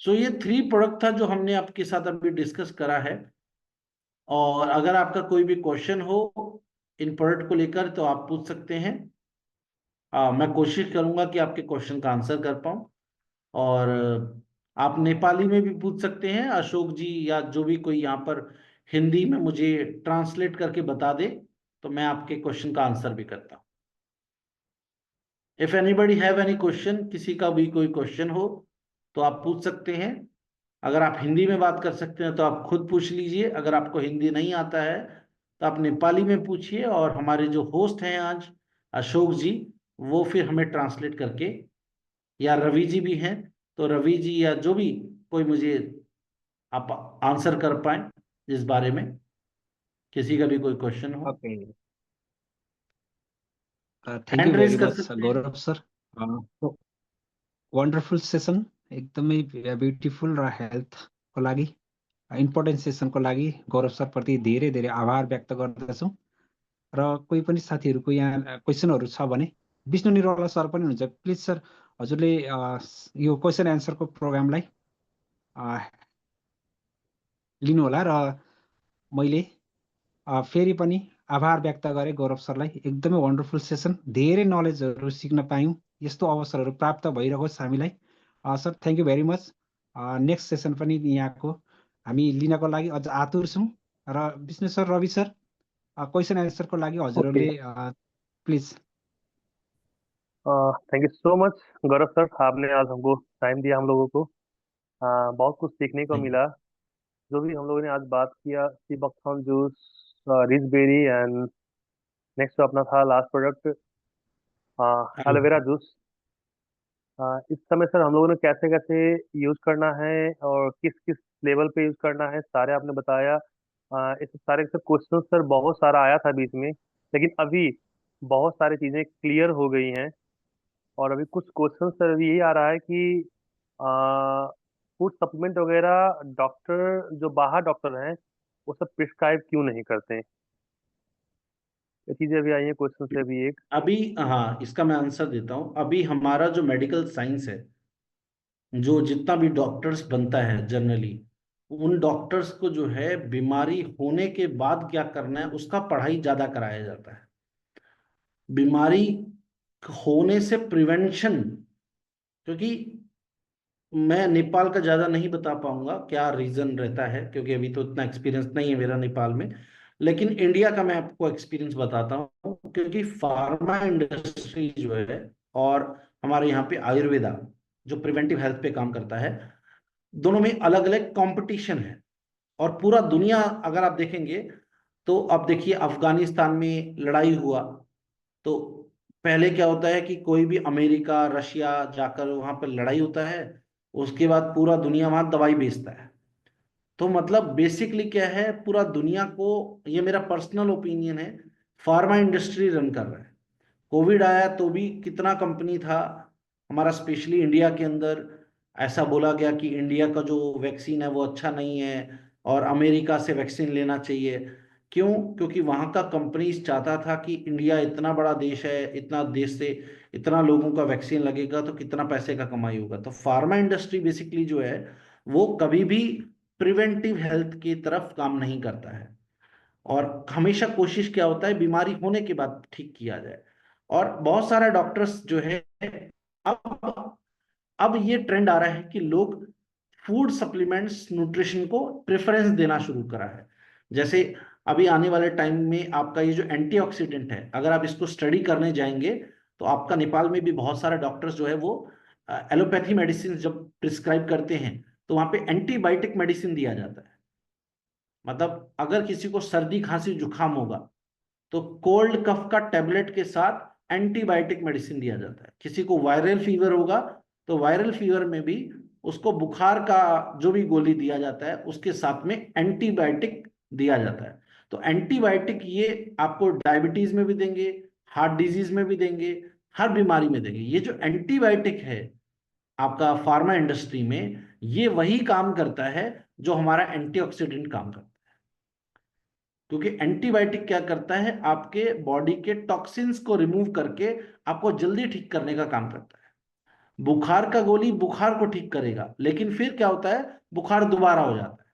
सो ये 3 प्रोडक्ट था जो हमने आपके साथ अभी डिस्कस करा है। और अगर आपका कोई भी क्वेश्चन हो इन प्रोडक्ट को लेकर तो आप पूछ सकते हैं। मैं कोशिश करूंगा कि आपके क्वेश्चन का आंसर कर पाऊं। और आप नेपाली में भी पूछ सकते हैं अशोक जी, या जो भी कोई यहाँ पर हिंदी में मुझे ट्रांसलेट करके बता दे तो मैं आपके क्वेश्चन का आंसर भी करता हूँ। If anybody have any question, किसी का भी कोई क्वेश्चन हो तो आप पूछ सकते हैं। अगर आप हिंदी में बात कर सकते हैं तो आप खुद पूछ लीजिए, अगर आपको हिंदी नहीं आता है तो आप नेपाली में पूछिए, और हमारे जो होस्ट हैं आज अशोक जी, वो फिर हमें ट्रांसलेट करके, या रवि जी भी हैं तो रवि जी या जो भी कोई मुझे आप आंसर कर पाए इस बारे में, किसी का भी कोई क्वेश्चन हो। Okay, thank you hand raise very कर मच सकते हैं। गौरव सर। वन्डरफुल सेसन, एकदमै ब्युटिफुल र हेल्थको लागि इम्पोर्टेन्ट सेसनको लागि गौरव सरप्रति धेरै धेरै आभार व्यक्त गर्दछौँ। र कोही पनि साथीहरूको यहाँ क्वेसनहरू छ भने विष्णु निरौला सर पनि हुनुहुन्छ, प्लिज सर हजुरले यो क्वेसन एन्सरको प्रोग्रामलाई लिनुहोला। र मैले फेरि पनि आभार व्यक्त गरेँ गौरव सरलाई, एकदमै वन्डरफुल सेसन, धेरै नलेजहरू सिक्न पायौँ, यस्तो अवसरहरू प्राप्त भइरहोस् हामीलाई। Sir thank you very much. Next session पनि यहाँको हामी लिनको लागि अझ आतुर छौँ। र Vishnu sir, Ravi sir, question एन्सरको लागि ओके, हजुरहरूले please. Thank you so much Gaurav sir, आपने आज हमको टाइम दिया हम लोगों को। बहुत कुछ सीखने को थैंक यू। मिला। जो भी हम लोगों ने आज बात किया, सी बकथॉर्न जूस, रिसबेरी, एंड नेक्स्ट अपना था लास्ट प्रोडक्ट एलोवेरा जूस। इस समय सर हम लोगों ने कैसे कैसे यूज करना है और किस किस लेवल पे यूज करना है, सारे आपने बताया। इस सारे से क्वेश्चन सर बहुत सारा आया था बीच में, लेकिन अभी बहुत सारी चीजें क्लियर हो गई हैं। और अभी कुछ क्वेश्चन सर अभी यही आ रहा है कि फूड सप्लीमेंट वगैरह डॉक्टर, जो बाहर डॉक्टर हैं, वो सब प्रिस्क्राइब क्यों नहीं करते हैं। ये चीजें अभी आई हैं क्वेश्चन से अभी एक। अभी हाँ, इसका मैं आंसर देता हूँ। अभी हमारा जो मेडिकल साइंस है, जो जितना भी डॉक्टर्स बनता है जनरली, उन डॉक्टर्स को जो है बीमारी होने के बाद क्या करना है उसका पढ़ाई ज्यादा कराया जाता है। बीमारी होने से प्रिवेंशन, क्योंकि मैं नेपाल का ज्यादा नहीं बता पाऊंगा क्या रीजन रहता है, क्योंकि अभी तो इतना एक्सपीरियंस नहीं है मेरा नेपाल में। लेकिन इंडिया का मैं आपको एक्सपीरियंस बताता हूँ, क्योंकि फार्मा इंडस्ट्री जो है और हमारे यहाँ पे आयुर्वेदा जो प्रिवेंटिव हेल्थ पे काम करता है, दोनों में अलग अलग कंपटीशन है। और पूरा दुनिया अगर आप देखेंगे तो अब देखिए अफगानिस्तान में लड़ाई हुआ तो पहले क्या होता है कि कोई भी अमेरिका रशिया जाकर वहां पर लड़ाई होता है, उसके बाद पूरा दुनिया वहां दवाई बेचता है। तो मतलब बेसिकली क्या है, पूरा दुनिया को, ये मेरा पर्सनल ओपिनियन है, फार्मा इंडस्ट्री रन कर रहा है। कोविड आया तो भी कितना कंपनी था हमारा, स्पेशली इंडिया के अंदर ऐसा बोला गया कि इंडिया का जो वैक्सीन है वो अच्छा नहीं है और अमेरिका से वैक्सीन लेना चाहिए। क्यों? क्योंकि वहां का कंपनीज चाहता था कि इंडिया इतना बड़ा देश है, इतना देश से इतना लोगों का वैक्सीन लगेगा तो कितना पैसे का कमाई होगा। तो फार्मा इंडस्ट्री बेसिकली जो है वो कभी भी प्रिवेंटिव हेल्थ की तरफ काम नहीं करता है, और हमेशा कोशिश क्या होता है बीमारी होने के बाद ठीक किया जाए। और बहुत सारे डॉक्टर्स जो है, अब अब ये ट्रेंड आ रहा है कि लोग फूड सप्लीमेंट्स न्यूट्रिशन को प्रेफरेंस देना शुरू करा है। जैसे अभी आने वाले टाइम में आपका ये जो एंटीऑक्सीडेंट है, अगर आप इसको स्टडी करने जाएंगे तो आपका नेपाल में भी बहुत सारे डॉक्टर्स जो है वो एलोपैथी मेडिसिन जब प्रिस्क्राइब करते हैं तो वहां पे एंटीबायोटिक मेडिसिन दिया जाता है। मतलब अगर किसी को सर्दी खांसी जुकाम होगा तो कोल्ड कफ का टेबलेट के साथ एंटीबायोटिक मेडिसिन दिया जाता है। किसी को वायरल फीवर होगा तो वायरल फीवर में भी उसको बुखार का जो भी गोली दिया जाता है उसके साथ में एंटीबायोटिक दिया जाता है। तो एंटीबायोटिक ये आपको डायबिटीज में भी देंगे, हार्ट डिजीज में भी देंगे, हर बीमारी में देंगे। ये जो एंटीबायोटिक है आपका फार्मा इंडस्ट्री में, ये वही काम करता है जो हमारा एंटीऑक्सीडेंट काम करता है। क्योंकि एंटीबायोटिक क्या करता है, आपके बॉडी के टॉक्सिन्स को रिमूव करके आपको जल्दी ठीक करने का काम करता है। बुखार का गोली बुखार को ठीक करेगा, लेकिन फिर क्या होता है, बुखार दोबारा हो जाता है।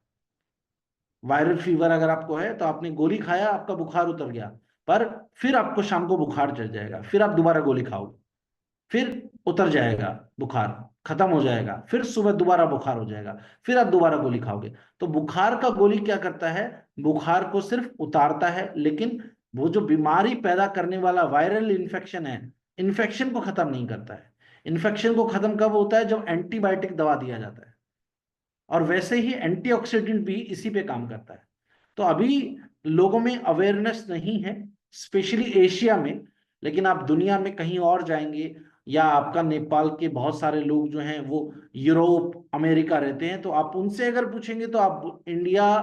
वायरल फीवर अगर आपको है तो आपने गोली खाया, आपका बुखार उतर गया, पर फिर आपको शाम को बुखार चढ़ जाएगा, फिर आप दोबारा गोली खाओगे, फिर उतर जाएगा बुखार, खत्म हो जाएगा, फिर सुबह दोबारा बुखार हो जाएगा, फिर आप दोबारा गोली खाओगे। तो बुखार का गोली क्या करता है, बुखार को सिर्फ उतारता है, लेकिन वो जो बीमारी पैदा करने वाला वायरल इन्फेक्शन है, इन्फेक्शन को खत्म नहीं करता है। इन्फेक्शन को खत्म कब होता है, जब एंटीबायोटिक दवा दिया जाता है। और वैसे ही एंटीऑक्सीडेंट भी इसी पे काम करता है। तो अभी लोगों में अवेयरनेस नहीं है, स्पेशली एशिया में, लेकिन आप दुनिया में कहीं और जाएंगे, या आपका नेपाल के बहुत सारे लोग जो हैं वो यूरोप अमेरिका रहते हैं, तो आप उनसे अगर पूछेंगे तो आप इंडिया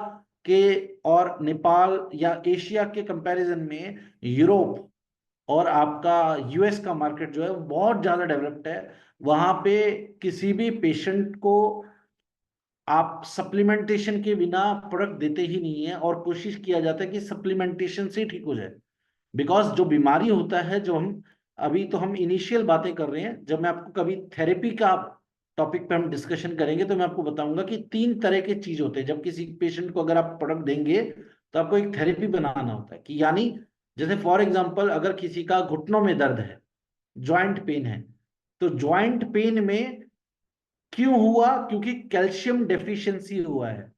के और नेपाल या एशिया के कंपैरिजन में यूरोप और आपका यूएस का मार्केट जो है वो बहुत ज्यादा डेवलप्ड है। वहां पे किसी भी पेशेंट को आप सप्लीमेंटेशन के बिना प्रोडक्ट देते ही नहीं है, और कोशिश किया जाता है कि सप्लीमेंटेशन से ठीक हो जाए। बिकॉज जो बीमारी होता है, जो हम अभी तो हम इनिशियल बातें कर रहे हैं, जब मैं आपको कभी थेरेपी का टॉपिक पे हम डिस्कशन करेंगे तो मैं आपको बताऊंगा कि 3 तरह के चीज होते हैं। जब किसी पेशेंट को अगर आप प्रोडक्ट देंगे तो आपको एक थेरेपी बनाना होता है, कि यानी जैसे फॉर एग्जांपल अगर किसी का घुटनों में दर्द है, जॉइंट पेन है, तो जॉइंट पेन में क्यों हुआ, क्योंकि कैल्शियम डेफिशिएंसी हुआ है,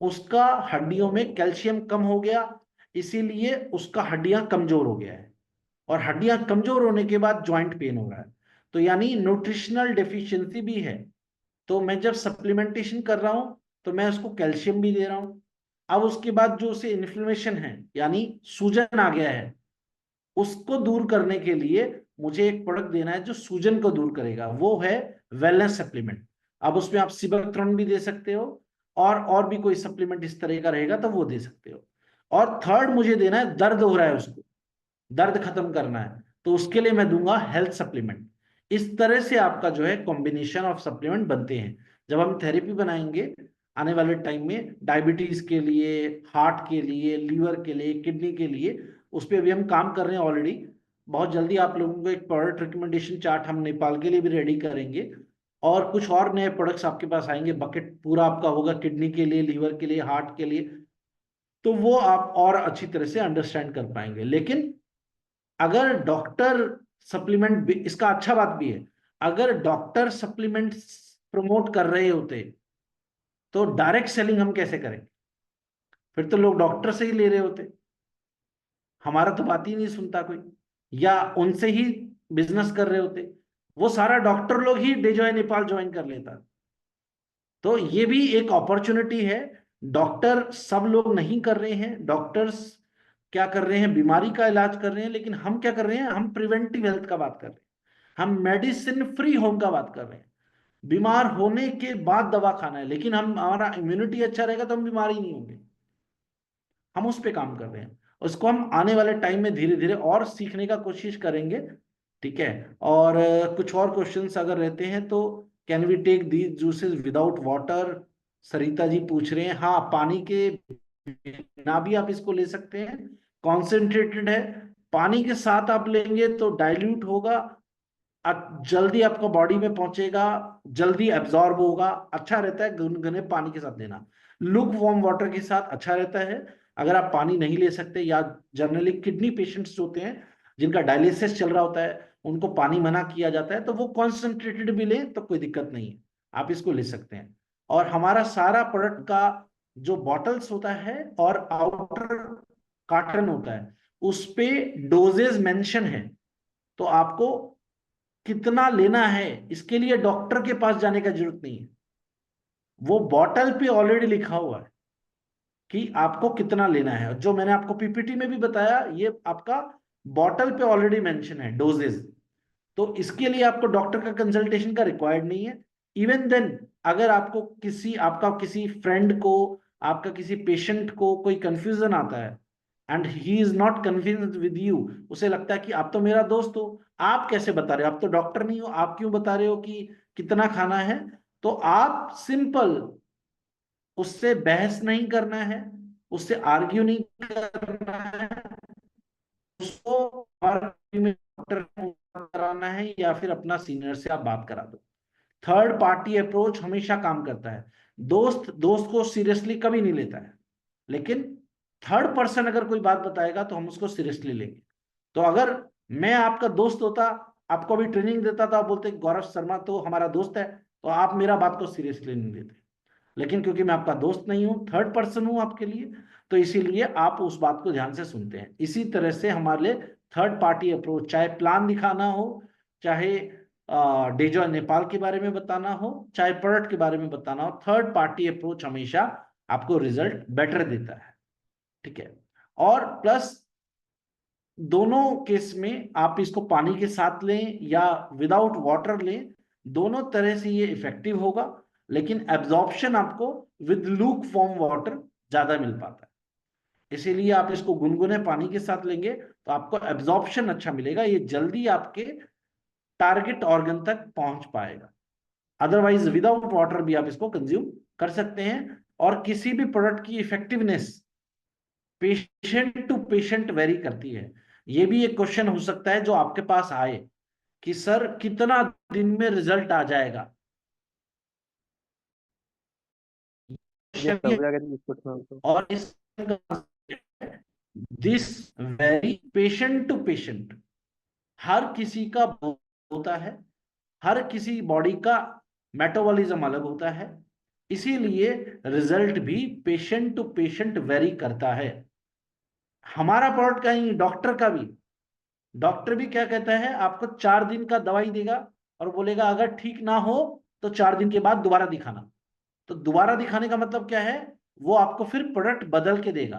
उसका हड्डियों में कैल्शियम कम हो गया, इसीलिए उसका हड्डियां कमजोर हो गया है, और हड्डियां कमजोर होने के बाद जॉइंट पेन हो रहा है। तो यानी न्यूट्रिशनल डेफिशिएंसी भी है। तो मैं जब सप्लीमेंटेशन कर रहा हूं तो मैं उसको कैल्शियम भी दे रहा हूं। अब उसके बाद जो उसे इन्फ्लेमेशन है, यानी सूजन आ गया है, उसको दूर करने के लिए मुझे एक प्रोडक्ट देना है जो सूजन को दूर करेगा, वो है वेलनेस सप्लीमेंट। अब उसमें आप सिबेक्ट्रॉन भी दे सकते हो, और भी कोई सप्लीमेंट इस तरह का रहेगा तो वो दे सकते हो। और थर्ड मुझे देना है, दर्द हो रहा है उसको, दर्द खत्म करना है, तो उसके लिए मैं दूंगा हेल्थ सप्लीमेंट। इस तरह से आपका जो है कॉम्बिनेशन ऑफ सप्लीमेंट बनते हैं। जब हम थेरेपी बनाएंगे आने वाले टाइम में, डायबिटीज के लिए, हार्ट के लिए, लीवर के लिए, किडनी के लिए, उस पर अभी हम काम कर रहे हैं ऑलरेडी। बहुत जल्दी आप लोगों को एक प्रोडक्ट रिकमेंडेशन चार्ट हम नेपाल के लिए भी रेडी करेंगे, और कुछ और नए प्रोडक्ट्स आपके पास आएंगे, बकेट पूरा आपका होगा किडनी के लिए, लीवर के लिए, हार्ट के लिए। तो वो आप और अच्छी तरह से अंडरस्टैंड कर पाएंगे। लेकिन अगर डॉक्टर सप्लीमेंट, इसका अच्छा बात भी है, अगर डॉक्टर सप्लीमेंट प्रमोट कर रहे होते तो डायरेक्ट सेलिंग हम कैसे करें, फिर तो लोग डॉक्टर से ही ले रहे होते, हमारा तो बात ही नहीं सुनता कोई, या उनसे ही बिजनेस कर रहे होते, वो सारा डॉक्टर लोग ही डेजॉय नेपाल ज्वाइन कर लेता। तो ये भी एक अपॉर्चुनिटी है। डॉक्टर सब लोग नहीं कर रहे हैं, डॉक्टर्स क्या कर रहे हैं, बीमारी का इलाज कर रहे हैं, लेकिन हम क्या कर रहे हैं, हम प्रिवेंटिव हेल्थ का बात कर रहे हैं, हम मेडिसिन फ्री होम का बात कर रहे हैं। बीमार होने के बाद दवा खाना है, लेकिन हम, हमारा इम्यूनिटी अच्छा रहेगा तो हम बीमार ही नहीं होंगे। हम उस पे काम कर रहे हैं, उसको हम आने वाले टाइम में धीरे धीरे और सीखने का कोशिश करेंगे। ठीक है। और कुछ और क्वेश्चंस अगर रहते हैं तो, can we take these juices without water, Sarita ji पूछ रहे हैं। हाँ, पानी के बिना भी आप इसको ले सकते हैं, कॉन्सेंट्रेटेड है, पानी के साथ आप लेंगे तो डाइल्यूट होगा, जल्दी आपका बॉडी में पहुंचेगा, जल्दी एब्जॉर्ब होगा, अच्छा रहता है गुनगुने पानी के साथ लेना। लुक वार्म वाटर के साथ अच्छा रहता है। अगर आप पानी नहीं ले सकते, या जनरली किडनी पेशेंट्स होते हैं जिनका डायलिसिस चल रहा होता है, उनको पानी मना किया जाता है, तो वो कॉन्सेंट्रेटेड भी लें तो कोई दिक्कत नहीं है, आप इसको ले सकते हैं। और हमारा सारा प्रोडक्ट का जो बॉटल्स होता है और आउटर कार्टन होता है, उस पे डोजेज मेंशन है। तो आपको कितना लेना है इसके लिए डॉक्टर के पास जाने का जरूरत नहीं है, वो बॉटल पे ऑलरेडी लिखा हुआ है कि आपको कितना लेना है। जो मैंने आपको पीपीटी में भी बताया, ये आपका बॉटल पे ऑलरेडी मेंशन है डोजेज। तो इसके लिए आपको डॉक्टर का कंसल्टेशन का रिक्वायर्ड नहीं है। इवन देन, अगर आपको आपका किसी फ्रेंड को, आपका किसी पेशेंट को कोई कंफ्यूजन आता है, and he is not convinced with you, उसे लगता है कि आप तो मेरा दोस्त हो, आप कैसे बता रहे हो, आप तो डॉक्टर नहीं हो, आप क्यों बता रहे हो कि कितना खाना है, तो आप सिंपल उससे बहस नहीं करना है, उससे आर्ग्यू नहीं करना है, उसको डॉक्टर कराना है, या फिर अपना सीनियर से आप बात करा दो। थर्ड पार्टी अप्रोच हमेशा काम करता है। दोस्त दोस्त को सीरियसली कभी नहीं लेता है, लेकिन थर्ड पर्सन अगर कोई बात बताएगा तो हम उसको सीरियसली लेंगे। तो अगर मैं आपका दोस्त होता, आपको भी ट्रेनिंग देता था, बोलते गौरव शर्मा तो हमारा दोस्त है, तो आप मेरा बात को सीरियसली नहीं लेते। लेकिन क्योंकि मैं आपका दोस्त नहीं हूं, थर्ड पर्सन हूं आपके लिए, तो इसीलिए आप उस बात को ध्यान से सुनते हैं। इसी तरह से हमारे लिए थर्ड पार्टी अप्रोच, चाहे प्लान दिखाना हो, चाहे डेजो नेपाल के बारे में बताना हो, चाहे प्रोडक्ट के बारे में बताना हो, थर्ड पार्टी अप्रोच हमेशा आपको रिजल्ट बेटर देता है। ठीक है। और प्लस दोनों केस में आप इसको पानी के साथ लें या विदाउट वाटर लें, दोनों तरह से ये इफेक्टिव होगा, लेकिन एब्जॉर्प्शन आपको विद लूक फॉर्म वाटर ज्यादा मिल पाता है। इसीलिए आप इसको गुनगुने पानी के साथ लेंगे तो आपको एब्जॉर्प्शन अच्छा मिलेगा, ये जल्दी आपके टारगेट ऑर्गन तक पहुंच पाएगा। अदरवाइज विदाउट वाटर भी आप इसको कंज्यूम कर सकते हैं। और किसी भी प्रोडक्ट की effectiveness patient to patient vary करती है। ये भी एक क्वेश्चन हो सकता है जो आपके पास आए कि सर कितना दिन में रिजल्ट आ जाएगा। Yes, sir. We are getting this question also. और इस this vary patient to patient, हर किसी का होता है, हर किसी बॉडी का मेटाबॉलिज्म अलग होता है, इसीलिए रिजल्ट भी पेशेंट टू पेशेंट वेरी करता है। हमारा प्रोडक्ट का ही, डॉक्टर का भी, डॉक्टर भी क्या कहता है, आपको 4 दिन का दवाई देगा और बोलेगा अगर ठीक ना हो तो 4 दिन के बाद दोबारा दिखाना। तो दोबारा दिखाने का मतलब क्या है, वो आपको फिर प्रोडक्ट बदल के देगा,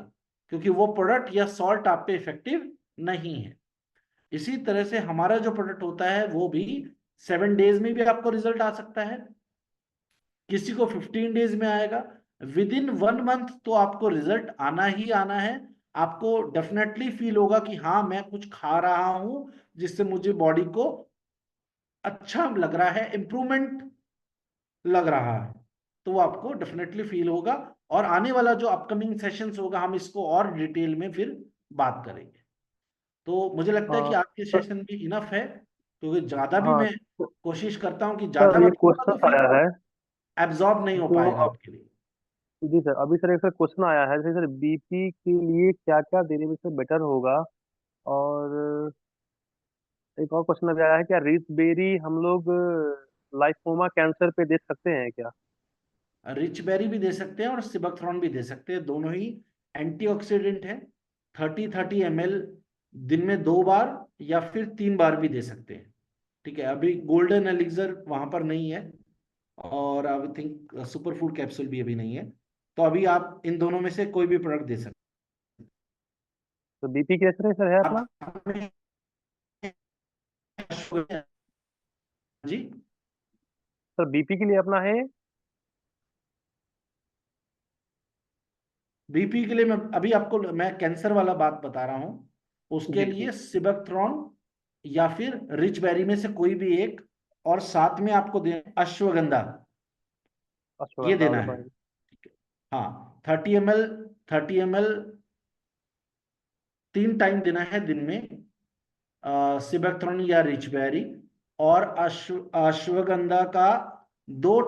क्योंकि वो प्रोडक्ट या सॉल्ट आप पे इफेक्टिव नहीं है। इसी तरह से हमारा जो प्रोडक्ट होता है वो भी 7 डेज में भी आपको रिजल्ट आ सकता है, किसी को 15 डेज में आएगा, विद इन 1 मंथ तो आपको रिजल्ट आना ही आना है। आपको डेफिनेटली फील होगा कि हाँ मैं कुछ खा रहा हूं जिससे मुझे बॉडी को अच्छा लग रहा है, इंप्रूवमेंट लग रहा है, तो वो आपको डेफिनेटली फील होगा। और आने वाला जो अपकमिंग सेशंस होगा हम इसको और डिटेल में फिर बात करेंगे। तो मुझे लगता है कि आज के सर, सेशन में इनफ है, क्योंकि ज्यादा भी हाँ मैं कोशिश करता हूँ कि ज्यादा सर, ये बताऊंगा तो क्वेश्चन फिर आया है एब्जॉर्ब नहीं हो जो पाएगा आपके लिए। जी सर, अभी सर एक सर क्वेश्चन आया है, जैसे सर बीपी के लिए क्या क्या देने में से बेटर होगा, और एक और क्वेश्चन अभी आया है, क्या रिसबेरी हम लोग लाइपोमा कैंसर पे दे सकते हैं क्या? रिच बेरी भी दे सकते हैं और सिबकथ्रॉन भी दे सकते हैं, दोनों ही एंटीऑक्सीडेंट है। 30-30 ml दिन में 2 बार या फिर 3 बार भी दे सकते हैं। ठीक है, अभी गोल्डन एलिक्सर वहां पर नहीं है, और I think super food capsule भी अभी नहीं है, तो अभी आप इन दोनों में से कोई भी प्रोडक्ट दे सकते तो बीपी के लिए सर है हैं। अपना? आप जी, सर बीपी के लिए अपना है? बीपी के लिए मैं कैंसर वाला बात बता रहा हूं, उसके जी जी। लिए सिबकथ्रॉन या फिर रिच बेरी में से कोई भी एक, और साथ में आपको दे अश्वगंधा, ये अश्वगंधा देना वाला है। पानी। ठीक है। हाँ, 30 ml, 30 ml 3 टाइम देना है दिन में, सिबकथ्रॉन या रिच बेरी, और अश्वगंधा का 2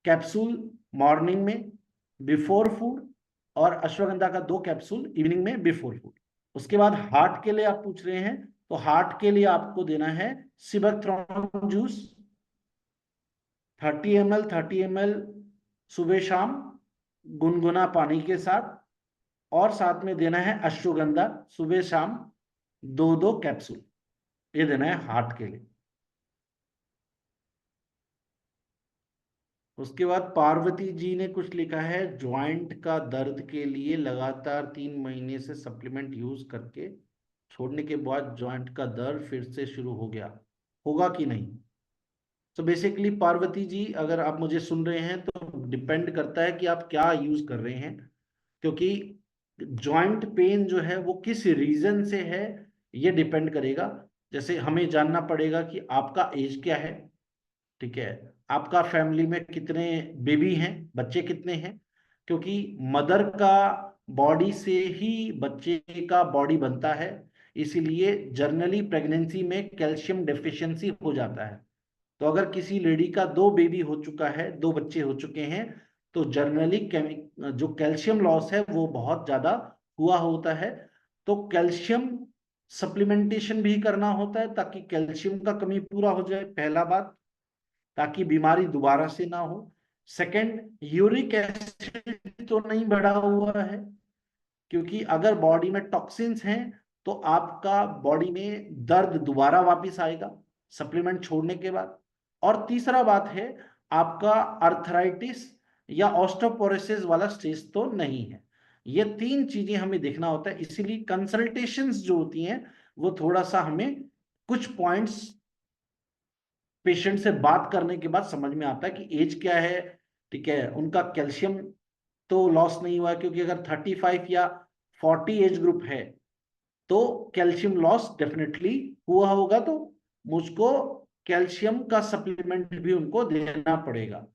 कैप्सूल मॉर्निंग में बिफोर फूड, और अश्वगंधा का 2 कैप्सूल इवनिंग में बिफोर फूड। उसके बाद हार्ट के लिए आप पूछ रहे हैं, तो हार्ट के लिए आपको देना है सिबकथ्रॉन जूस 30 ml, 30 ml सुबह शाम गुनगुना पानी के साथ, और साथ में देना है अश्वगंधा सुबह शाम 2-2 कैप्सूल, ये देना है हार्ट के लिए। उसके बाद पार्वती जी ने कुछ लिखा है, ज्वाइंट का दर्द के लिए लगातार 3 महीने से सप्लीमेंट यूज करके छोड़ने के बाद ज्वाइंट का दर्द फिर से शुरू हो गया, होगा कि नहीं। तो बेसिकली पार्वती जी, अगर आप मुझे सुन रहे हैं तो डिपेंड करता है कि आप क्या यूज कर रहे हैं, क्योंकि जॉइंट पेन जो है वो किस रीजन से है ये डिपेंड करेगा। जैसे हमें जानना पड़ेगा कि आपका एज क्या है, ठीक है, आपका फैमिली में कितने बेबी हैं, बच्चे कितने हैं, क्योंकि मदर का बॉडी से ही बच्चे का बॉडी बनता है, इसीलिए जर्नली प्रेगनेंसी में कैल्शियम डेफिशिएंसी हो जाता है। तो अगर किसी लेडी का 2 बेबी हो चुका है, 2 बच्चे हो चुके हैं, तो जनरली जो कैल्शियम लॉस है वो बहुत ज्यादा हुआ होता है। तो कैल्शियम सप्लीमेंटेशन भी करना होता है ताकि कैल्शियम का कमी पूरा हो जाए, पहला बात, ताकि बीमारी दोबारा से ना हो। सेकंड, यूरिक एसिड तो नहीं बढ़ा हुआ है, क्योंकि अगर बॉडी में टॉक्सिन्स हैं तो आपका बॉडी में दर्द दोबारा वापस आएगा सप्लीमेंट छोड़ने के बाद। और तीसरा बात है, आपका अर्थराइटिस या ऑस्टियोपोरोसिस वाला स्टेज तो नहीं है। ये 3 चीजें हमें देखना होता है, इसीलिए कंसल्टेशंस जो होती हैं वो थोड़ा सा हमें कुछ पॉइंट्स पेशेंट से बात करने के बाद समझ में आता है कि एज क्या है, ठीक है, उनका कैल्शियम तो लॉस नहीं हुआ है, क्योंकि अगर 35 या 40 एज ग्रुप है तो कैल्शियम लॉस डेफिनेटली हुआ होगा, तो मुझको कैल्शियम का सप्लीमेंट भी उनको देना पड़ेगा।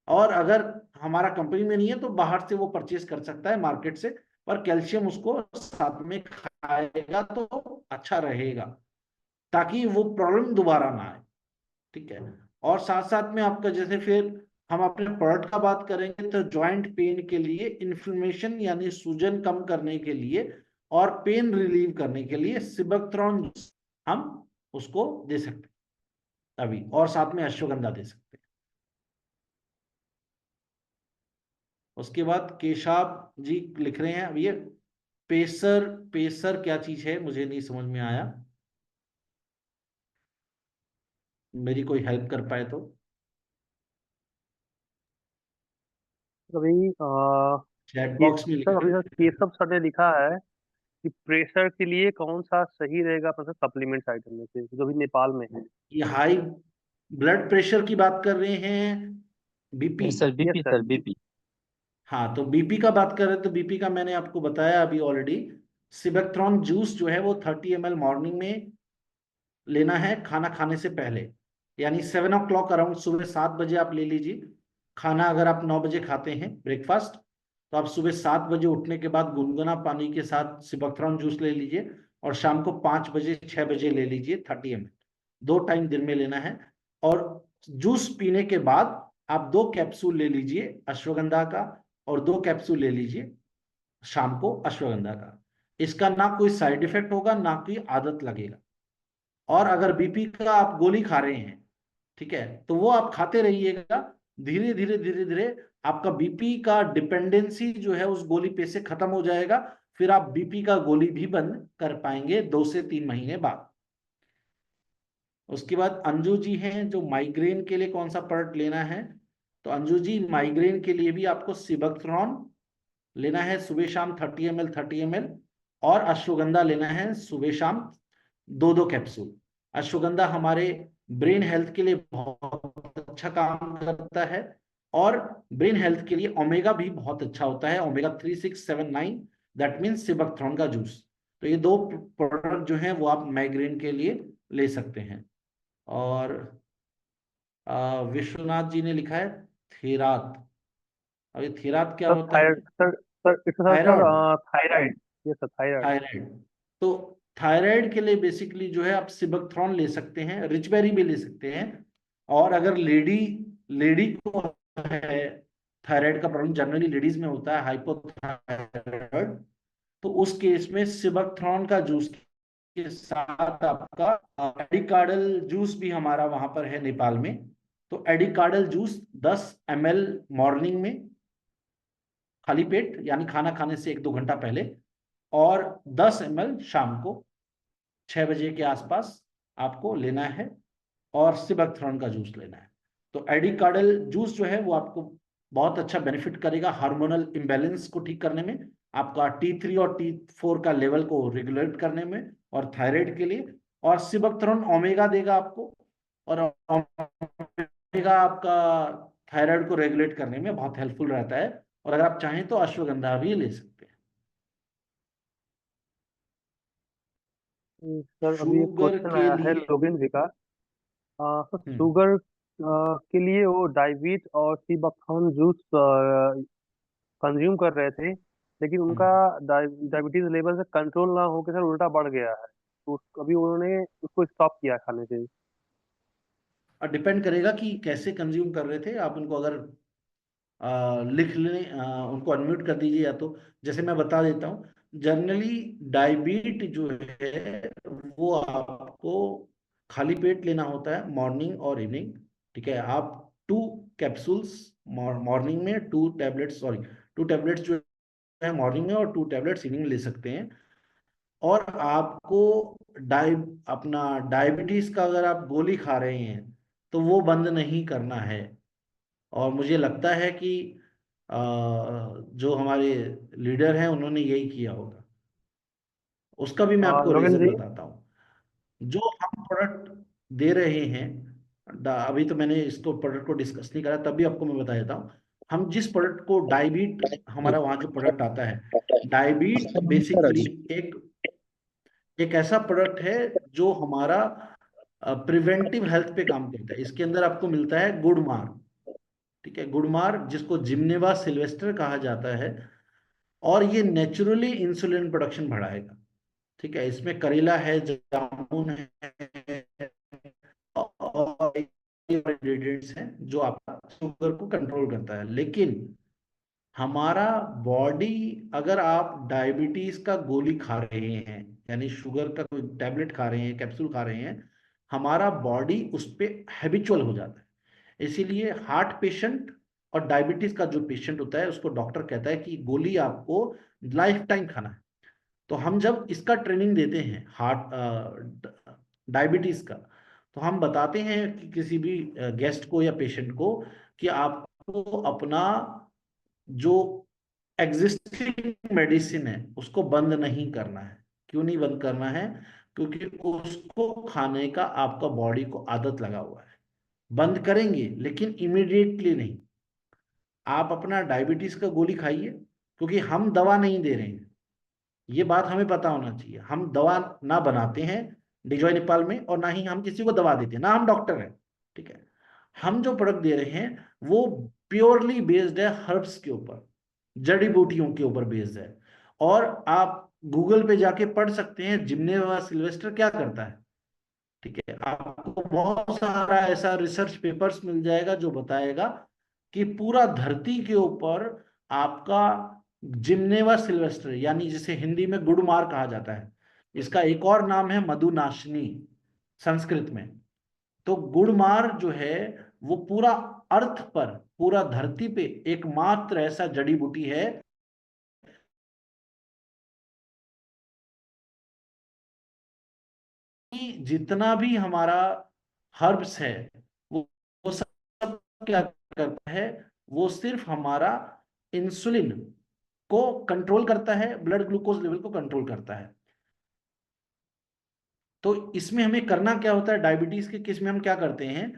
और अगर हमारा कंपनी में नहीं है तो बाहर से वो परचेज कर सकता है मार्केट से, पर कैल्शियम उसको साथ में खाएगा तो अच्छा रहेगा, ताकि वो प्रॉब्लम दोबारा ना आए, ठीक है। और साथ साथ में आपका जैसे फिर हम अपने प्रोडक्ट का बात करेंगे तो जॉइंट पेन के लिए, इन्फ्लेमेशन यानी सूजन कम करने के लिए और पेन रिलीव करने के लिए सिबकथ्रॉन हम उसको दे सकते हैं अभी, और साथ में अश्वगंधा दे सकते हैं। उसके बाद केशव जी लिख रहे हैं, अब ये पेसर, पेसर क्या चीज है मुझे नहीं समझ में आया, मेरी कोई हेल्प कर पाए तो। अभी चैट ये बॉक्स में सर, लिखा अभी है। सर केशव सर ने लिखा है कि प्रेशर के लिए कौन सा सही रहेगा अपना सप्लीमेंट्स आइटम में से जो भी नेपाल में है। ये हाई ब्लड प्रेशर की बात कर रहे हैं, बीपी? नहीं sir, yes BP sir. Sir, BP. हाँ, तो बीपी का बात कर रहे हैं तो बीपी का मैंने आपको बताया अभी ऑलरेडी। सिबेक्ट्रॉन जूस जो है वो 30 ml मॉर्निंग में लेना है खाना खाने से पहले, यानी 7 o'clock अराउंड, सुबह 7 बजे आप ले लीजिए। खाना अगर आप 9 बजे खाते हैं ब्रेकफास्ट, तो आप सुबह 7 बजे उठने के बाद गुनगुना पानी के साथ सिबेक्ट्रॉन जूस ले लीजिए, और शाम को 5 बजे 6 बजे ले लीजिए 30 ml। 2 टाइम दिन में लेना है। और जूस पीने के बाद आप 2 कैप्सूल ले लीजिए अश्वगंधा का, और 2 कैप्सूल ले लीजिए शाम को अश्वगंधा का। इसका ना कोई साइड इफेक्ट होगा ना कोई आदत लगेगा। और अगर बीपी का आप गोली खा रहे हैं, ठीक है, तो वो आप खाते रहिएगा, धीरे धीरे धीरे धीरे आपका बीपी का डिपेंडेंसी जो है उस गोली पे से खत्म हो जाएगा। फिर आप बीपी का गोली भी बंद कर पाएंगे 2 से 3 महीने बाद। उसके बाद अंजू जी हैं जो माइग्रेन के लिए कौन सा प्रोडक्ट लेना है, तो अंजू जी माइग्रेन के लिए भी आपको सिबकथ्रॉन लेना है सुबह शाम 30 ml 30 ml, और अश्वगंधा लेना है सुबह शाम 2-2 कैप्सूल। अश्वगंधा हमारे ब्रेन हेल्थ के लिए बहुत अच्छा काम करता है, और ब्रेन हेल्थ के लिए ओमेगा भी बहुत अच्छा होता है, ओमेगा 3, 6, 7, 9, दैट मीन्स सिबकथ्रॉन का जूस। तो ये 2 प्रोडक्ट जो हैं वो आप माइग्रेन के लिए ले सकते हैं। और विश्वनाथ जी ने लिखा है थेरात। अब ये थेरात क्या सर होता है? Thyroid sir, sir it's sir sir thyroid, thyroid. Yes sir, thyroid. Thyroid. तो थायराइड के लिए बेसिकली जो है आप सिबकथ्रॉन ले सकते हैं, रिचबेरी भी ले सकते हैं। और अगर लेडी लेडी को है थायराइड का प्रॉब्लम, जनरली लेडीज में होता है हाइपोथायराइड, तो उस केस में सिबकथ्रॉन का जूस के साथ आपका एडिकार्डल जूस भी हमारा वहां पर है नेपाल में। तो एडिकार्डल जूस 10 ml मॉर्निंग में खाली पेट, यानी खाना खाने से 1-2 घंटा पहले, और 10 ml शाम को 6 बजे के आसपास आपको लेना है, और सिबकथ्रॉन का जूस लेना है। तो एडिकार्डल जूस जो है वो आपको बहुत अच्छा बेनिफिट करेगा हार्मोनल इम्बैलेंस को ठीक करने में, आपका T3 और T4 का लेवल को रेगुलेट करने में, और थायराइड के लिए। और सिबकथ्रॉन ओमेगा देगा आपको, और ओमेगा आपका थायराइड को रेगुलेट करने में बहुत हेल्पफुल रहता है। और अगर आप चाहें तो अश्वगंधा भी ले सकते हैं। सर अभी एक शुगर क्वेश्चन के आया है लिए, लोबिन जी का। सर हम्म, शुगर के लिए वो डाइविट और सीबकथॉर्न जूस कंज्यूम कर रहे थे, लेकिन उनका हम्म। डायबिटीज लेवल से कंट्रोल ना होकर सर उल्टा बढ़ गया है, तो अभी उन्होंने उसको स्टॉप किया खाने से। डिपेंड करेगा कि कैसे कंज्यूम कर रहे थे आप उनको। अगर लिख लें, उनको अनम्यूट कर दीजिए, या तो जैसे मैं बता देता हूँ। जनरली डायबीट जो है वो आपको खाली पेट लेना होता है मॉर्निंग और इवनिंग। ठीक है, आप 2 कैप्सूल्स मॉर्निंग में, 2 टैबलेट्स, सॉरी 2 टैबलेट्स जो है मॉर्निंग में और 2 टैबलेट्स इवनिंग ले सकते हैं। और आपको अपना डायबिटीज का अगर आप गोली खा रहे हैं तो वो बंद नहीं करना है। और मुझे लगता है कि जो हमारे लीडर हैं उन्होंने यही किया होगा। उसका भी मैं आपको लोगन रीजन जी, बताता हूँ। जो हम प्रोडक्ट दे रहे हैं, अभी तो मैंने इसको प्रोडक्ट को डिस्कस नहीं करा, तभी आपको मैं बता देता हूँ। हम जिस प्रोडक्ट को डायबीट, हमारा वहाँ जो प्रोडक्ट आता है, डायबीट बेसिकली एक एक ऐसा प्रोडक्ट है जो हमारा प्रिवेंटिव हेल्थ पे काम करता है। इसके अंदर आपको मिलता है गुडमार। ठीक है, गुडमार जिसको जिम्नेवा सिल्वेस्टर कहा जाता है, और ये नेचुरली इंसुलिन प्रोडक्शन बढ़ाएगा। ठीक है, इसमें करेला है, जामुन है, और इंग्रेडिएंट्स हैं जो आपका शुगर को कंट्रोल करता है। लेकिन हमारा बॉडी, अगर आप डायबिटीज का गोली खा रहे हैं, यानी शुगर का कोई टैबलेट खा रहे हैं, कैप्सूल खा रहे हैं, हमारा बॉडी उस पे हैबिचुअल हो जाता है। इसीलिए हार्ट पेशेंट और डायबिटीज का जो पेशेंट होता है उसको डॉक्टर कहता है कि गोली आपको लाइफ टाइम खाना है। तो हम जब इसका ट्रेनिंग देते हैं हार्ट डायबिटीज का, तो हम बताते हैं कि किसी भी गेस्ट को या पेशेंट को कि आपको अपना जो एग्जिस्टिंग मेडिसिन है उसको बंद नहीं करना है। क्यों नहीं बंद करना है? क्योंकि उसको खाने का आपका बॉडी को आदत लगा हुआ है। बंद करेंगे लेकिन इमीडिएटली नहीं। आप अपना डायबिटीज का गोली खाइए, क्योंकि हम दवा नहीं दे रहे हैं। ये बात हमें पता होना चाहिए। हम दवा ना बनाते हैं डिजॉय नेपाल में, और ना ही हम किसी को दवा देते हैं, ना हम डॉक्टर हैं। ठीक है, हम जो प्रोडक्ट दे रहे हैं वो प्योरली बेस्ड है हर्ब्स के ऊपर, जड़ी बूटियों के ऊपर बेस्ड है। और आप गूगल पे जाके पढ़ सकते हैं जिम्नेवा सिल्वेस्टर क्या करता है। ठीक है, आपको बहुत सारा ऐसा रिसर्च पेपर्स मिल जाएगा जो बताएगा कि पूरा धरती के ऊपर आपका जिम्नेवा सिल्वेस्टर, यानी जिसे हिंदी में गुडमार कहा जाता है, इसका एक और नाम है मधुनाशिनी संस्कृत में। तो गुडमार जो है वो पूरा अर्थ पर, पूरा धरती पे एकमात्र ऐसा जड़ी बूटी है कि जितना भी हमारा हर्ब्स है वो सब क्या करता है, वो सिर्फ हमारा इंसुलिन को कंट्रोल करता है, ब्लड ग्लूकोज लेवल को कंट्रोल करता है। तो इसमें हमें करना क्या होता है, डायबिटीज के केस में हम क्या करते हैं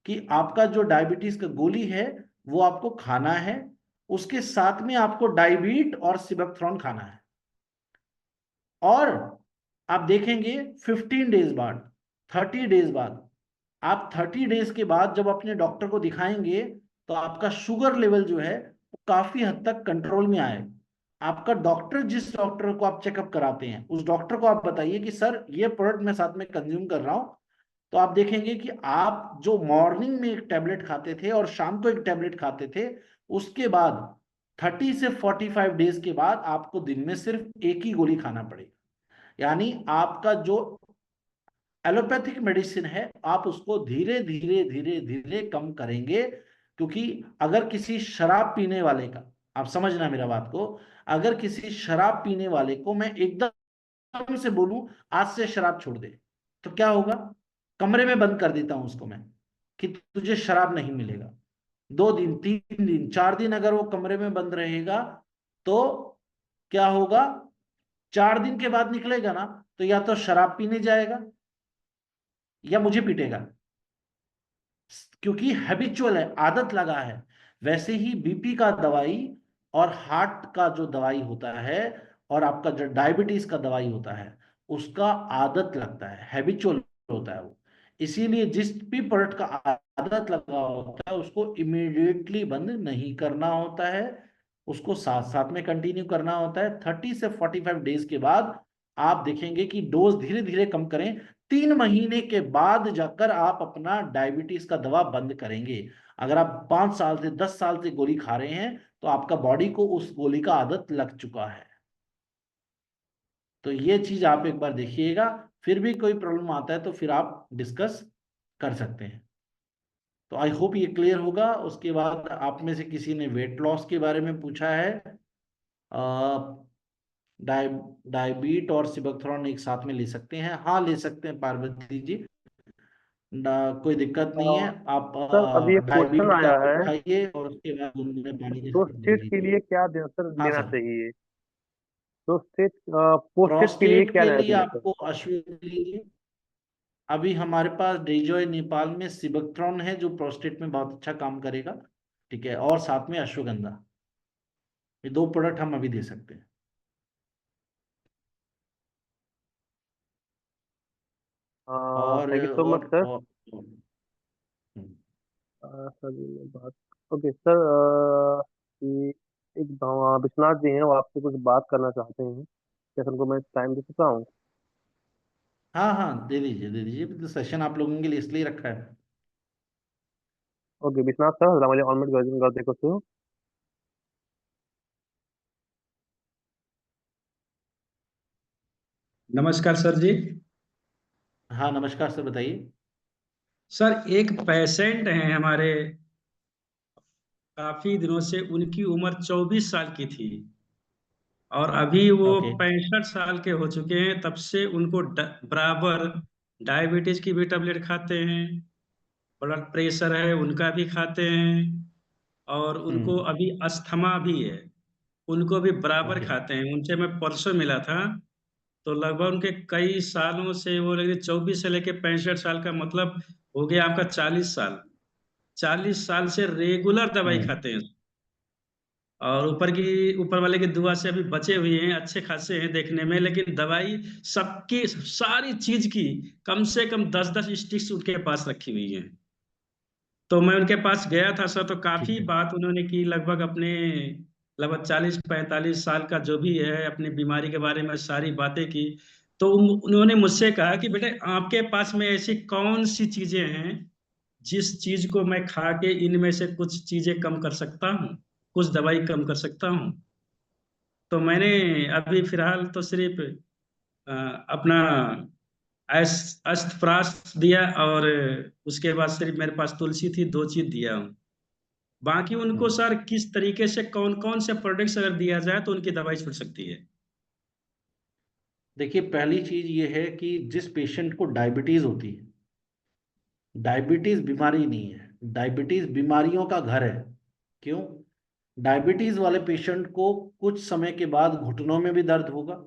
कि आपका जो डायबिटीज का गोली है वो आपको खाना है, उसके साथ में आपको डायबीट और सिबकथ्रॉन खाना है। और आप देखेंगे 15 डेज बाद, 30 डेज बाद, आप 30 डेज के बाद जब अपने डॉक्टर को दिखाएंगे तो आपका शुगर लेवल जो है वो काफी हद तक कंट्रोल में आए। आपका डॉक्टर, जिस डॉक्टर को आप चेकअप कराते हैं, उस डॉक्टर को आप बताइए कि सर ये प्रोडक्ट मैं साथ में कंज्यूम कर रहा हूं, तो आप देखेंगे कि आप जो मॉर्निंग में एक टैबलेट खाते थे और शाम को एक टैबलेट खाते थे, उसके बाद 30 से 45 डेज के बाद आपको दिन में सिर्फ एक ही गोली खाना पड़ेगा। यानी आपका जो एलोपैथिक मेडिसिन है आप उसको धीरे धीरे धीरे धीरे कम करेंगे। क्योंकि अगर किसी शराब पीने वाले का, आप समझना मेरा बात को, अगर किसी शराब पीने वाले को मैं एकदम से बोलूं आज से शराब छोड़ दे, तो क्या होगा? कमरे में बंद कर देता हूं उसको मैं कि तुझे शराब नहीं मिलेगा। 2 दिन, 3 दिन, 4 दिन अगर वो कमरे में बंद रहेगा तो क्या होगा? 4 दिन के बाद निकलेगा ना, तो या तो शराब पीने जाएगा या मुझे पीटेगा, क्योंकि हैबिचुअल है, आदत लगा है। वैसे ही बीपी का दवाई और हार्ट का जो दवाई होता है और आपका जो डायबिटीज का दवाई होता है, उसका आदत लगता है, हैबिचुअल होता है वो। इसीलिए जिस भी प्रोडक्ट का आदत लगा होता है उसको इमीडिएटली बंद नहीं करना होता है, उसको साथ साथ में कंटिन्यू करना होता है। 30 से 45 डेज के बाद आप देखेंगे कि डोज धीरे धीरे कम करें। 3 महीने के बाद जाकर आप अपना डायबिटीज का दवा बंद करेंगे। अगर आप 5 साल से 10 साल से गोली खा रहे हैं तो आपका बॉडी को उस गोली का आदत लग चुका है। तो ये चीज आप एक बार देखिएगा, फिर भी कोई प्रॉब्लम आता है तो फिर आप डिस्कस कर सकते हैं। तो आई होप ये क्लियर होगा। उसके बाद आप में से किसी ने वेट लॉस के बारे में पूछा है। डाय डायबीट और सिबकथ्रॉन एक साथ में ले सकते हैं? हाँ, ले सकते हैं पार्वती जी, कोई दिक्कत नहीं है। आप सर अभी एक क्वेश्चन डायबीट का आया है, खाइए और उसके बाद गुनगुने पानी के साथ ले प्रोस्टेट के लीजिए। लिए क्या देना सर, हाँ लेना सर। चाहिए? प्रोस्टेट प्रोस्टेट के लिए प्रोस्टेट क्या के लेना लिए चाहिए सर? आपको अश्वगंधा, अभी हमारे पास डेजॉय नेपाल में सिबकथ्रॉन है जो प्रोस्टेट में बहुत अच्छा काम करेगा। ठीक है, और साथ में अश्वगंधा, ये 2 प्रोडक्ट हम अभी दे सकते हैं। और thank you so much sir. Hmm. Sir ये बात, ओके सर, कि एक विश्वनाथ जी हैं, वो आपसे कुछ बात करना चाहते हैं, क्या सर उनको मैं टाइम दे सकता हूँ? हाँ हाँ, दे दीजिए दे दीजिए, तो सेशन आप लोगों के लिए इसलिए रखा है। ओके विश्वनाथ सर, रामाली ऑनमेट गर्जन गर्दे को। नमस्कार सर जी। हाँ नमस्कार सर, बताइए। सर एक पेशेंट हैं हमारे, काफी दिनों से उनकी उम्र 24 साल की थी और अभी वो ओके। 65 साल के हो चुके हैं। तब से उनको बराबर डायबिटीज की भी टेबलेट खाते हैं, ब्लड प्रेशर है उनका भी खाते हैं, और उनको हम्म। अभी अस्थमा भी है, उनको भी बराबर ओके। खाते हैं। उनसे मैं परसों मिला था, तो लगभग उनके कई सालों से, वो लगे 24 से लेके 65 साल का मतलब हो गया आपका 40 साल। 40 साल से रेगुलर दवाई हम्म। खाते हैं, और ऊपर वाले की दुआ से अभी बचे हुए हैं, अच्छे खासे हैं देखने में। लेकिन दवाई सबकी, सारी चीज की कम से कम 10-10 स्टिक्स उनके पास रखी हुई है। तो मैं उनके पास गया था सर, तो ठीक काफी है। बात उन्होंने की, लगभग अपने लगभग 40-45 साल का जो भी है, अपनी बीमारी के बारे में सारी बातें की। तो उन्होंने मुझसे कहा कि बेटे आपके पास में ऐसी कौन सी चीजें हैं जिस चीज को मैं खा के इनमें से कुछ चीजें कम कर सकता हूँ, कुछ दवाई कम कर सकता हूँ। तो मैंने अभी फिलहाल तो सिर्फ अपना अस्तप्राश दिया, और उसके बाद सिर्फ मेरे पास तुलसी थी, 2 चीज दिया हूँ। बाकी उनको हम्म। सर किस तरीके से कौन कौन से प्रोडक्ट्स अगर दिया जाए तो उनकी दवाई छूट सकती है? देखिए, पहली चीज ये है कि जिस पेशेंट को डायबिटीज होती है, डायबिटीज बीमारी नहीं है, डायबिटीज बीमारियों का घर है। क्यों? डायबिटीज वाले पेशेंट को कुछ समय के बाद घुटनों में भी दर्द होगा।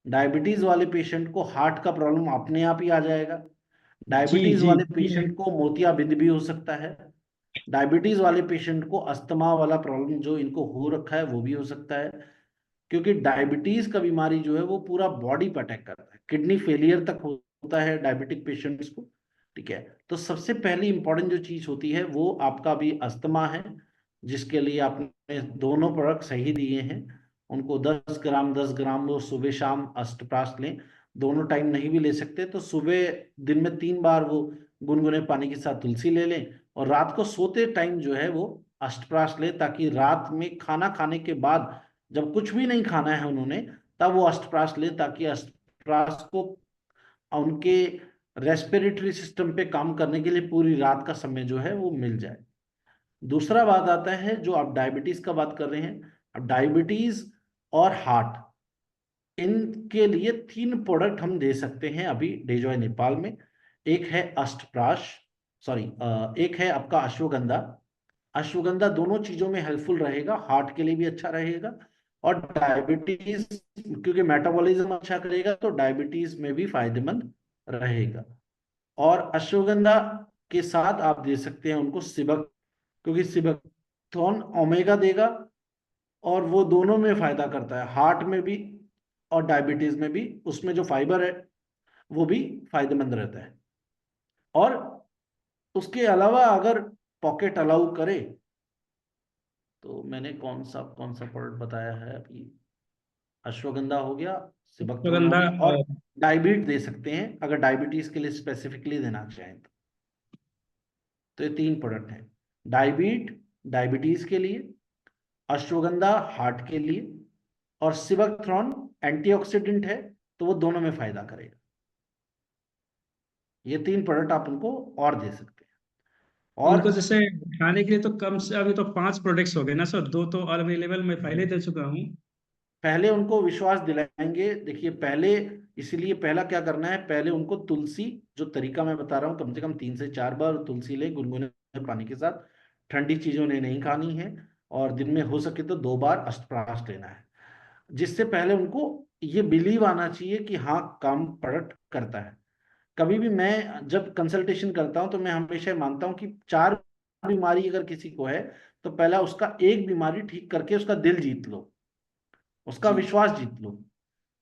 डायबिटीज वाले पेशेंट को हार्ट का प्रॉब्लम अपने आप ही आ जाएगा। जी डायबिटीज जी। वाले पेशेंट को मोतियाबिंद भी हो सकता है। डायबिटीज वाले पेशेंट को अस्थमा वाला प्रॉब्लम जो इनको हो रखा है वो भी हो सकता है। क्योंकि डायबिटीज का बीमारी जो है वो पूरा बॉडी पर अटैक करता है, किडनी फेलियर तक होता है डायबिटिक पेशेंट्स को। ठीक है, तो सबसे पहली इंपॉर्टेंट जो चीज होती है वो आपका भी अस्थमा है, जिसके लिए आपने दोनों प्रोडक्ट सही दिए हैं। उनको 10 ग्राम वो सुबह शाम अष्टप्राश लें। दोनों टाइम नहीं भी ले सकते तो सुबह दिन में 3 बार वो गुनगुने पानी के साथ तुलसी ले लें, और रात को सोते टाइम जो है वो अष्टप्राश लें, ताकि रात में खाना खाने के बाद जब कुछ भी नहीं खाना है उन्होंने, तब वो अष्टप्राश लें, ताकि अष्टप्राश को उनके रेस्पिरेटरी सिस्टम पे काम करने के लिए पूरी रात का समय जो है वो मिल जाए। दूसरा बात आता है, जो आप डायबिटीज का बात कर रहे हैं, अब डायबिटीज और हार्ट, इनके लिए 3 प्रोडक्ट हम दे सकते हैं अभी डेजॉय नेपाल में। एक है अष्टप्राश, सॉरी, एक है आपका अश्वगंधा। अश्वगंधा दोनों चीजों में हेल्पफुल रहेगा, हार्ट के लिए भी अच्छा रहेगा और डायबिटीज, क्योंकि मेटाबॉलिज्म अच्छा करेगा तो डायबिटीज में भी फायदेमंद रहेगा। और अश्वगंधा के साथ आप दे सकते हैं उनको सिबक, क्योंकि सिबकथॉन ओमेगा देगा और वो दोनों में फायदा करता है, हार्ट में भी और डायबिटीज में भी। उसमें जो फाइबर है वो भी फायदेमंद रहता है। और उसके अलावा अगर पॉकेट अलाउ करे तो मैंने कौन सा प्रोडक्ट बताया है अभी, अश्वगंधा हो गया, सिबकथ्रॉन हो अश्वगंधा गया, और और डायबीट दे सकते हैं अगर डायबिटीज के लिए स्पेसिफिकली देना चाहें तो ये 3 प्रोडक्ट हैं। डायबीट डायबिटीज के लिए, अश्वगंधा हार्ट के लिए, और सिबकथ्रॉन एंटीऑक्सीडेंट है तो वो दोनों में फायदा करेगा। ये 3 प्रोडक्ट आप उनको और दे सकते हैं। और इनको जैसे खाने के लिए तो कम से अभी तो 5 प्रोडक्ट्स हो गए ना सर, 2 तो अवेलेबल मैं पहले दे चुका हूँ। पहले उनको विश्वास दिलाएंगे। देखिए पहले, इसीलिए पहला क्या करना है, पहले उनको तुलसी, जो तरीका मैं बता रहा हूँ, कम से कम 3 से 4 बार तुलसी ले गुनगुने पानी के साथ। ठंडी चीजों ने नहीं खानी है, और दिन में हो सके तो 2 बार अष्टप्राश लेना है, जिससे पहले उनको ये बिलीव आना चाहिए कि हाँ काम प्रोडक्ट करता है। कभी भी मैं जब कंसल्टेशन करता हूं तो मैं हमेशा मानता हूं कि 4 बीमारी अगर किसी को है तो पहला उसका एक बीमारी ठीक करके उसका दिल जीत लो, उसका जी विश्वास जीत लो।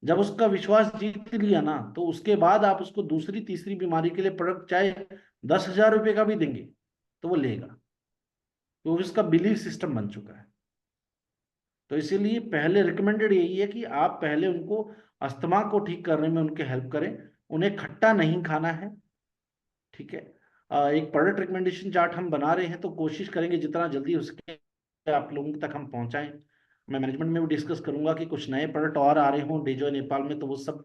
जब उसका विश्वास जीत लिया ना, तो उसके बाद आप उसको दूसरी तीसरी बीमारी के लिए प्रोडक्ट चाहे 10,000 रुपये का भी देंगे तो वो लेगा, क्योंकि उसका बिलीफ सिस्टम बन चुका है। तो इसीलिए पहले रिकमेंडेड यही है कि आप पहले उनको अस्थमा को ठीक करने में उनके हेल्प करें। उन्हें खट्टा नहीं खाना है, ठीक है। एक प्रोडक्ट रिकमेंडेशन चार्ट हम बना रहे हैं, तो कोशिश करेंगे जितना जल्दी हो सके आप लोगों तक हम पहुंचाएं। मैं मैनेजमेंट में भी डिस्कस करूंगा कि कुछ नए प्रोडक्ट और आ रहे हों डेजो नेपाल में, तो वो सब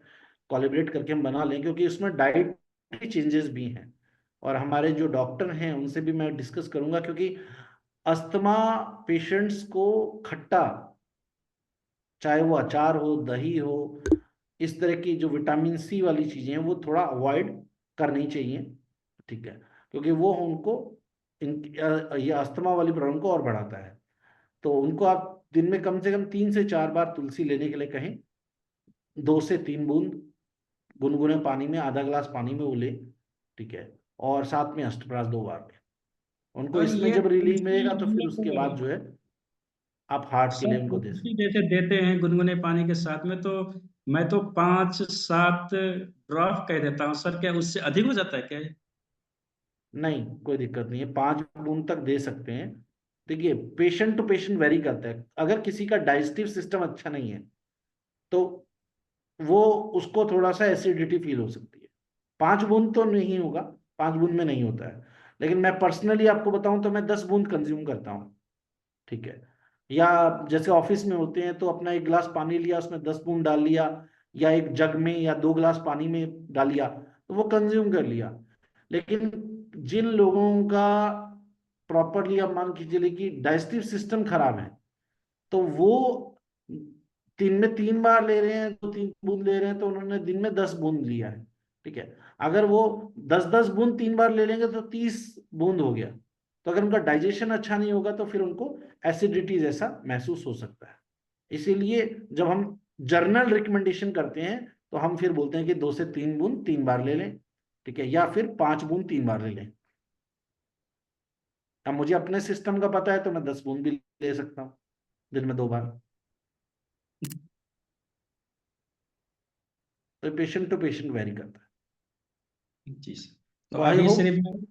कोलैबोरेट करके हम बना लें, क्योंकि उसमें डाइटरी चेंजेस भी हैं। और हमारे जो डॉक्टर हैं उनसे भी मैं डिस्कस करूंगा, क्योंकि अस्थमा पेशेंट्स को खट्टा, चाहे वो अचार हो, दही हो, इस तरह की जो विटामिन सी वाली चीजें हैं वो थोड़ा अवॉइड करनी चाहिए, ठीक है, क्योंकि वो उनको ये अस्थमा वाली प्रॉब्लम को और बढ़ाता है। तो उनको आप दिन में कम से कम 3 से 4 बार तुलसी लेने के लिए कहें, 2 से 3 बूंद गुनगुने पानी में, आधा ग्लास पानी में वो ले, ठीक है, और साथ में अष्टप्राश 2 बार ले। उनको और इसमें ये जब रिलीफ तुलसी मिलेगा तो हम फिर उसके बाद लोग जो है आप हार्ट के लिए सर उनको दे तुलसी सकते जैसे देते हैं गुनगुने पानी के साथ में, तो मैं तो 5-7 ड्रॉप कह देता हूँ सर, क्या उससे अधिक हो जाता है क्या ये? हैं। नहीं, कोई दिक्कत नहीं है, 5 बूंद तक दे सकते हैं। देखिए पेशेंट टू पेशेंट वेरी करता है। अगर किसी का डाइजेस्टिव सिस्टम अच्छा नहीं है तो वो, उसको थोड़ा सा एसिडिटी फील हो सकती है। 5 बूंद तो नहीं होगा, 5 बूंद में नहीं होता है, लेकिन मैं पर्सनली आपको बताऊं तो मैं 10 बूंद कंज्यूम करता हूँ, ठीक है। या जैसे ऑफिस में होते हैं तो अपना 1 गिलास पानी लिया, उसमें 10 बूंद डाल लिया, या एक जग में या 2 गिलास पानी में डाल लिया, तो वो कंज्यूम कर लिया। लेकिन जिन लोगों का प्रॉपरली, आप मान के चलिए कि डाइजेस्टिव सिस्टम खराब है, तो वो दिन में 3 बार ले रहे हैं, 2-3 बूंद ले रहे हैं, तो उन्होंने दिन में 10 बूंद लिया है, ठीक है। अगर वो 10-10 बूंद 3 बार ले लेंगे तो 30 बूंद हो गया। तो अगर उनका डाइजेशन अच्छा नहीं होगा तो फिर उनको एसिडिटी जैसा महसूस हो सकता है। इसीलिए जब हम जर्नल रिकमेंडेशन करते हैं तो हम फिर बोलते हैं कि 2 से 3 बूंद 3 बार ले लें, ठीक है, या फिर 5 बूंद 3 बार ले लें। अब मुझे अपने सिस्टम का पता है तो मैं 10 बूंद भी ले सकता हूँ दिन में 2 बार। तो पेशेंट टू पेशेंट वेरी करता है। जी सर। तो तो आई अभी होप। सिर्फ मैं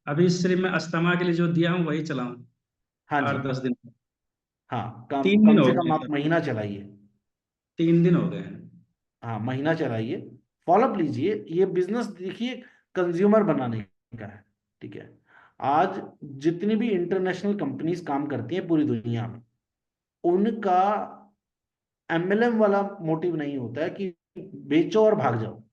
अभी सिर्फ मैं अस्थमा के लिए जो दिया हूँ वही चलाऊं हाँ जी। 8-10 दिन। हाँ, कम 3 दिन कम हो से कम गए आप सर, महीना चलाइए। 3 दिन हो गए हैं। हाँ, महीना चलाइए, फॉलोअप लीजिए। ये बिजनेस देखिए कंज्यूमर बनाने का है, ठीक है। आज जितनी भी इंटरनेशनल कंपनीज काम करती हैं पूरी दुनिया में, उनका एमएलएम वाला मोटिव नहीं होता है कि बेचो और भाग जाओ।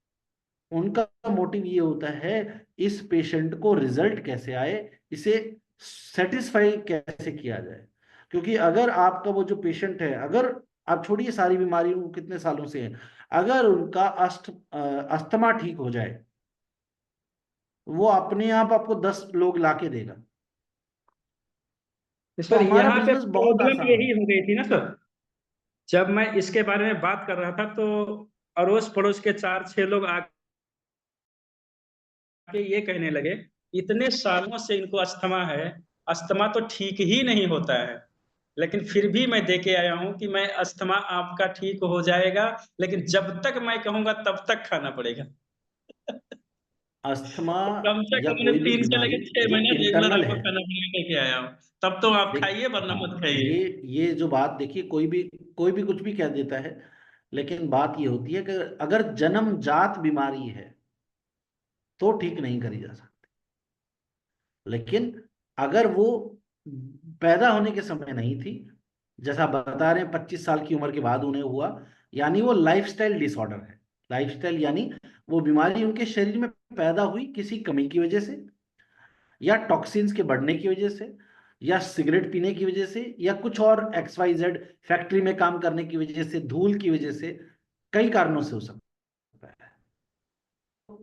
उनका मोटिव ये होता है इस पेशेंट को रिजल्ट कैसे आए, इसे सेटिस्फाई कैसे किया जाए। क्योंकि अगर आपका वो जो पेशेंट है, अगर आप छोड़िए सारी बीमारी वो कितने सालों से है, अगर उनका अस्थमा ठीक हो जाए, वो अपने आप आपको 10 लोग लाके देगा। तो तो सर हमारा यहाँ पे बिजनेस बहुत प्रॉब्लम आसान यही है। हो गई थी ना सर, जब मैं इसके बारे में बात कर रहा था तो अड़ोस पड़ोस के 4-6 लोग आके ये कहने लगे, इतने सालों से इनको अस्थमा है, अस्थमा तो ठीक ही नहीं होता है, लेकिन फिर भी मैं दे के आया हूं कि मैं अस्थमा आपका ठीक हो जाएगा, लेकिन जब तक मैं कहूंगा तब तक खाना पड़ेगा। अस्थमा कम से या कम कोई उन्हें भी 3 से लेकर बीमारी 6 जो महीना रेगुलर इंटरनल आपको है, खाना बना करके आया हो, तब तो आप देख, खाइए वरना मत हाँ, खाइए। ये जो बात देखिए, कोई भी कुछ भी कह देता है, लेकिन बात ये होती है कि अगर जन्मजात बीमारी है तो ठीक नहीं करी जा सकती, लेकिन अगर वो पैदा होने के समय नहीं थी, जैसा आप बता रहे हैं 25 साल की उम्र के बाद उन्हें हुआ, यानी वो लाइफस्टाइल डिसऑर्डर है। लाइफस्टाइल यानी वो बीमारी उनके शरीर में पैदा हुई किसी कमी की वजह से, या टॉक्सिन्स के बढ़ने की वजह से, या सिगरेट पीने की वजह से, या कुछ और XYZ फैक्ट्री में काम करने की वजह से, धूल की वजह से, कई कारणों से हो सकता है।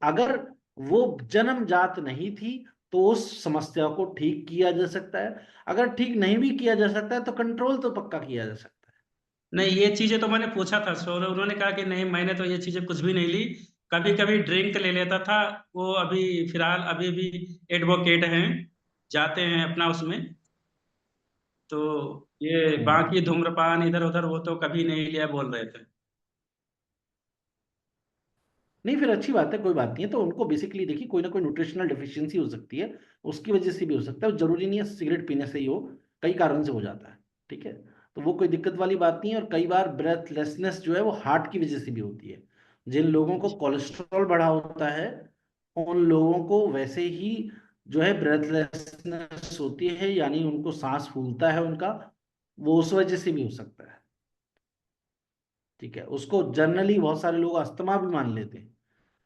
अगर वो जन्मजात नहीं थी तो उस समस्या को ठीक किया जा सकता है, अगर ठीक नहीं भी किया जा सकता है तो कंट्रोल तो पक्का किया जा सकता है। नहीं, ये चीजें तो मैंने पूछा था सर, उन्होंने कहा कि नहीं मैंने तो ये चीजें कुछ भी नहीं ली, कभी कभी ड्रिंक ले लेता था। वो अभी फिलहाल अभी भी एडवोकेट हैं, जाते हैं अपना उसमें। तो ये हम्म। बाकी धूम्रपान इधर उधर वो तो कभी नहीं लिया बोल रहे थे। नहीं, फिर अच्छी बात है, कोई बात नहीं है। तो उनको बेसिकली देखिए, कोई ना कोई न्यूट्रिशनल डेफिशिएंसी हो सकती है, उसकी वजह से भी हो सकता है, जरूरी नहीं है सिगरेट पीने से ही हो, कई कारण से हो जाता है। ठीक है, तो वो कोई दिक्कत वाली बात नहीं है। और कई बार ब्रेथलेसनेस जो है वो हार्ट की वजह से भी होती है। जिन लोगों को कोलेस्ट्रॉल बढ़ा होता है, उन लोगों को वैसे ही जो है ब्रेथलेसनेस होती है, यानी उनको सांस फूलता है उनका, वो उस वजह से भी हो सकता है। ठीक है, उसको जनरली बहुत सारे लोग अस्थमा भी मान लेते हैं।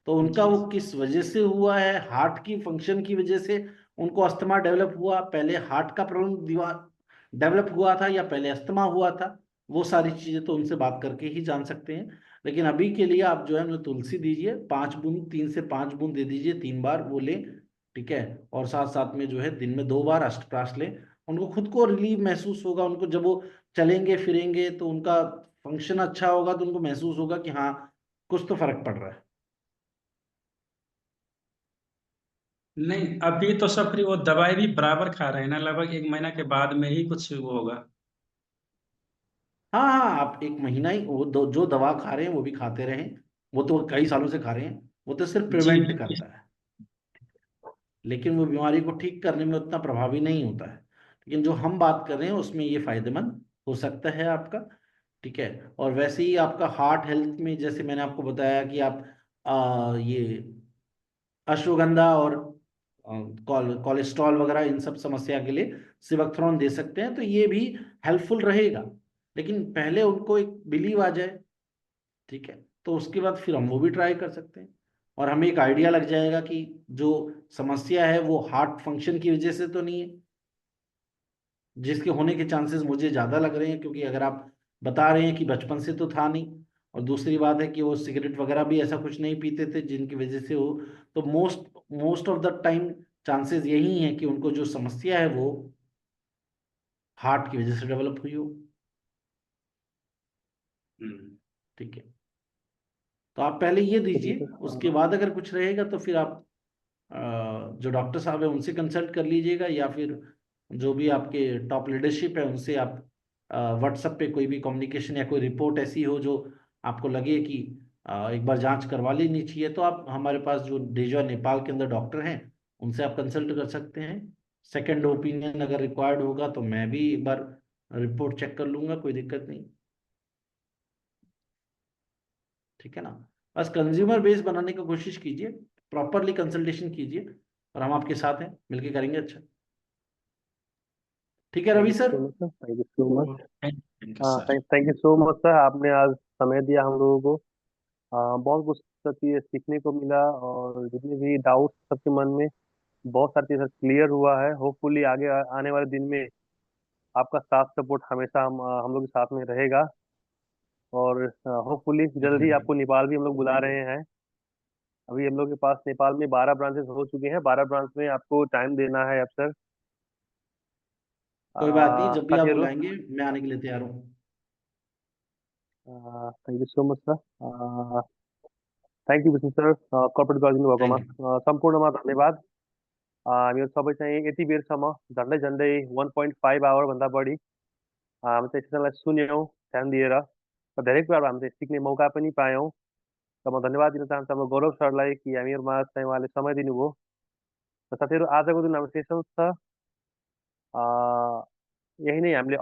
तो उनका जी। वो किस वजह से हुआ है, हार्ट की फंक्शन की वजह से उनको अस्थमा डेवलप हुआ, पहले हार्ट का प्रॉब्लम डेवलप हुआ था या पहले अस्थमा हुआ था, वो सारी चीजें तो उनसे बात करके ही जान सकते हैं। लेकिन अभी के लिए आप जो है उन्हें तुलसी दीजिए, 5 बूंद, 3 से 5 बूंद दे दीजिए, 3 बार वो लें। ठीक है, और साथ साथ में जो है दिन में 2 बार अष्टप्राश लें। उनको खुद को रिलीफ महसूस होगा, उनको जब वो चलेंगे फिरेंगे तो उनका फंक्शन अच्छा होगा, तो उनको महसूस होगा कि हाँ, कुछ तो फर्क पड़ रहा है। नहीं, अभी तो सब फ्री, वो दवाई भी बराबर खा रहे हैं ना, लगभग 1 महीना के बाद में ही कुछ वो होगा। हाँ हाँ, आप 1 महीना ही वो जो दवा खा रहे हैं वो भी खाते रहें। वो तो कई सालों से खा रहे हैं, वो तो सिर्फ जी प्रिवेंट जी। करता है, लेकिन वो बीमारी को ठीक करने में उतना प्रभावी नहीं होता है। लेकिन जो हम बात कर रहे हैं उसमें ये फायदेमंद हो सकता है आपका। ठीक है, और वैसे ही आपका हार्ट हेल्थ में, जैसे मैंने आपको बताया कि आप ये अश्वगंधा और कोलेस्ट्रॉल वगैरह इन सब समस्या के लिए सिवक्थ्रॉन दे सकते हैं, तो ये भी हेल्पफुल रहेगा। लेकिन पहले उनको एक बिलीव आ जाए, ठीक है, तो उसके बाद फिर हम वो भी ट्राई कर सकते हैं, और हमें एक आइडिया लग जाएगा कि जो समस्या है वो हार्ट फंक्शन की वजह से तो नहीं है, जिसके होने के चांसेस मुझे ज्यादा लग रहे हैं, क्योंकि अगर आप बता रहे हैं कि बचपन से तो था नहीं, और दूसरी बात है कि वो सिगरेट वगैरह भी ऐसा कुछ नहीं पीते थे जिनकी वजह से हो, तो most most of the time chances यही हैं कि उनको जो समस्या है वो हार्ट की वजह से डेवलप हुई हो। हम्म। ठीक है, तो आप पहले ये चलिए दीजिए, उसके सर। बाद अगर कुछ रहेगा तो फिर आप जो डॉक्टर साहब है उनसे कंसल्ट कर लीजिएगा, या फिर जो भी आपके टॉप लीडरशिप है उनसे आप व्हाट्सएप पे कोई भी कम्युनिकेशन या कोई रिपोर्ट ऐसी हो जो आपको लगे कि एक बार जांच करवा लेनी चाहिए, तो आप हमारे पास जो डेजवा नेपाल के अंदर डॉक्टर हैं उनसे आप कंसल्ट कर सकते हैं। सेकंड ओपिनियन अगर रिक्वायर्ड होगा तो मैं भी एक बार रिपोर्ट चेक कर लूंगा, कोई दिक्कत नहीं। ठीक है ना, बस कंज्यूमर बेस बनाने की कोशिश कीजिए, प्रॉपरली कंसल्टेशन कीजिए, और हम आपके साथ हैं, मिलके करेंगे अच्छा। ठीक है thank Ravi you sir. So much sir, thank you so much. Thank you हाँ, sir. Thank you so much sir, आपने आज समय दिया हम लोगों को। बहुत कुछ चीज़ें सीखने को मिला, और जितने भी डाउट सबके मन में, बहुत सारी चीज़ें क्लियर हुआ है। होपफुली आगे आने वाले दिन में आपका साथ सपोर्ट हमेशा हम लोग के साथ में रहेगा। और होपफुली जल्द ही डेफिनेटली। आपको नेपाल भी हम लोग बुला रहे हैं। अभी हम लोग के पास नेपाल में 12 ब्रांचेस हो चुके हैं, 12 ब्रांच में आपको टाइम देना है अब सर। कोई बात नहीं, जब भी आप ताकि बुलाएंगे मैं आने के लिए तैयार हूँ। Thank you so much sir. Thank you Vishnu sir, corporate गरिदिनु भएकोमा थैंक यू। सम्पूर्णमा धन्यवाद। यो सबै चाहिँ यति बेरसम्म झन्डै झन्डै 1.5 आवरभन्दा बढी हामी चाहिँ सेसनलाई सुन्यौँ ध्यान दिएर, र धेरै कुराहरू हामी चाहिँ सिक्ने मौका पनि पायौँ। र म धन्यवाद दिन चाहन्छु हाम्रो गौरव सरलाई कि हामीहरूमा चाहिँ उहाँले समय दिनुभयो। र साथीहरू, आजको जुन हाम्रो सेसन छ यही नै हामीले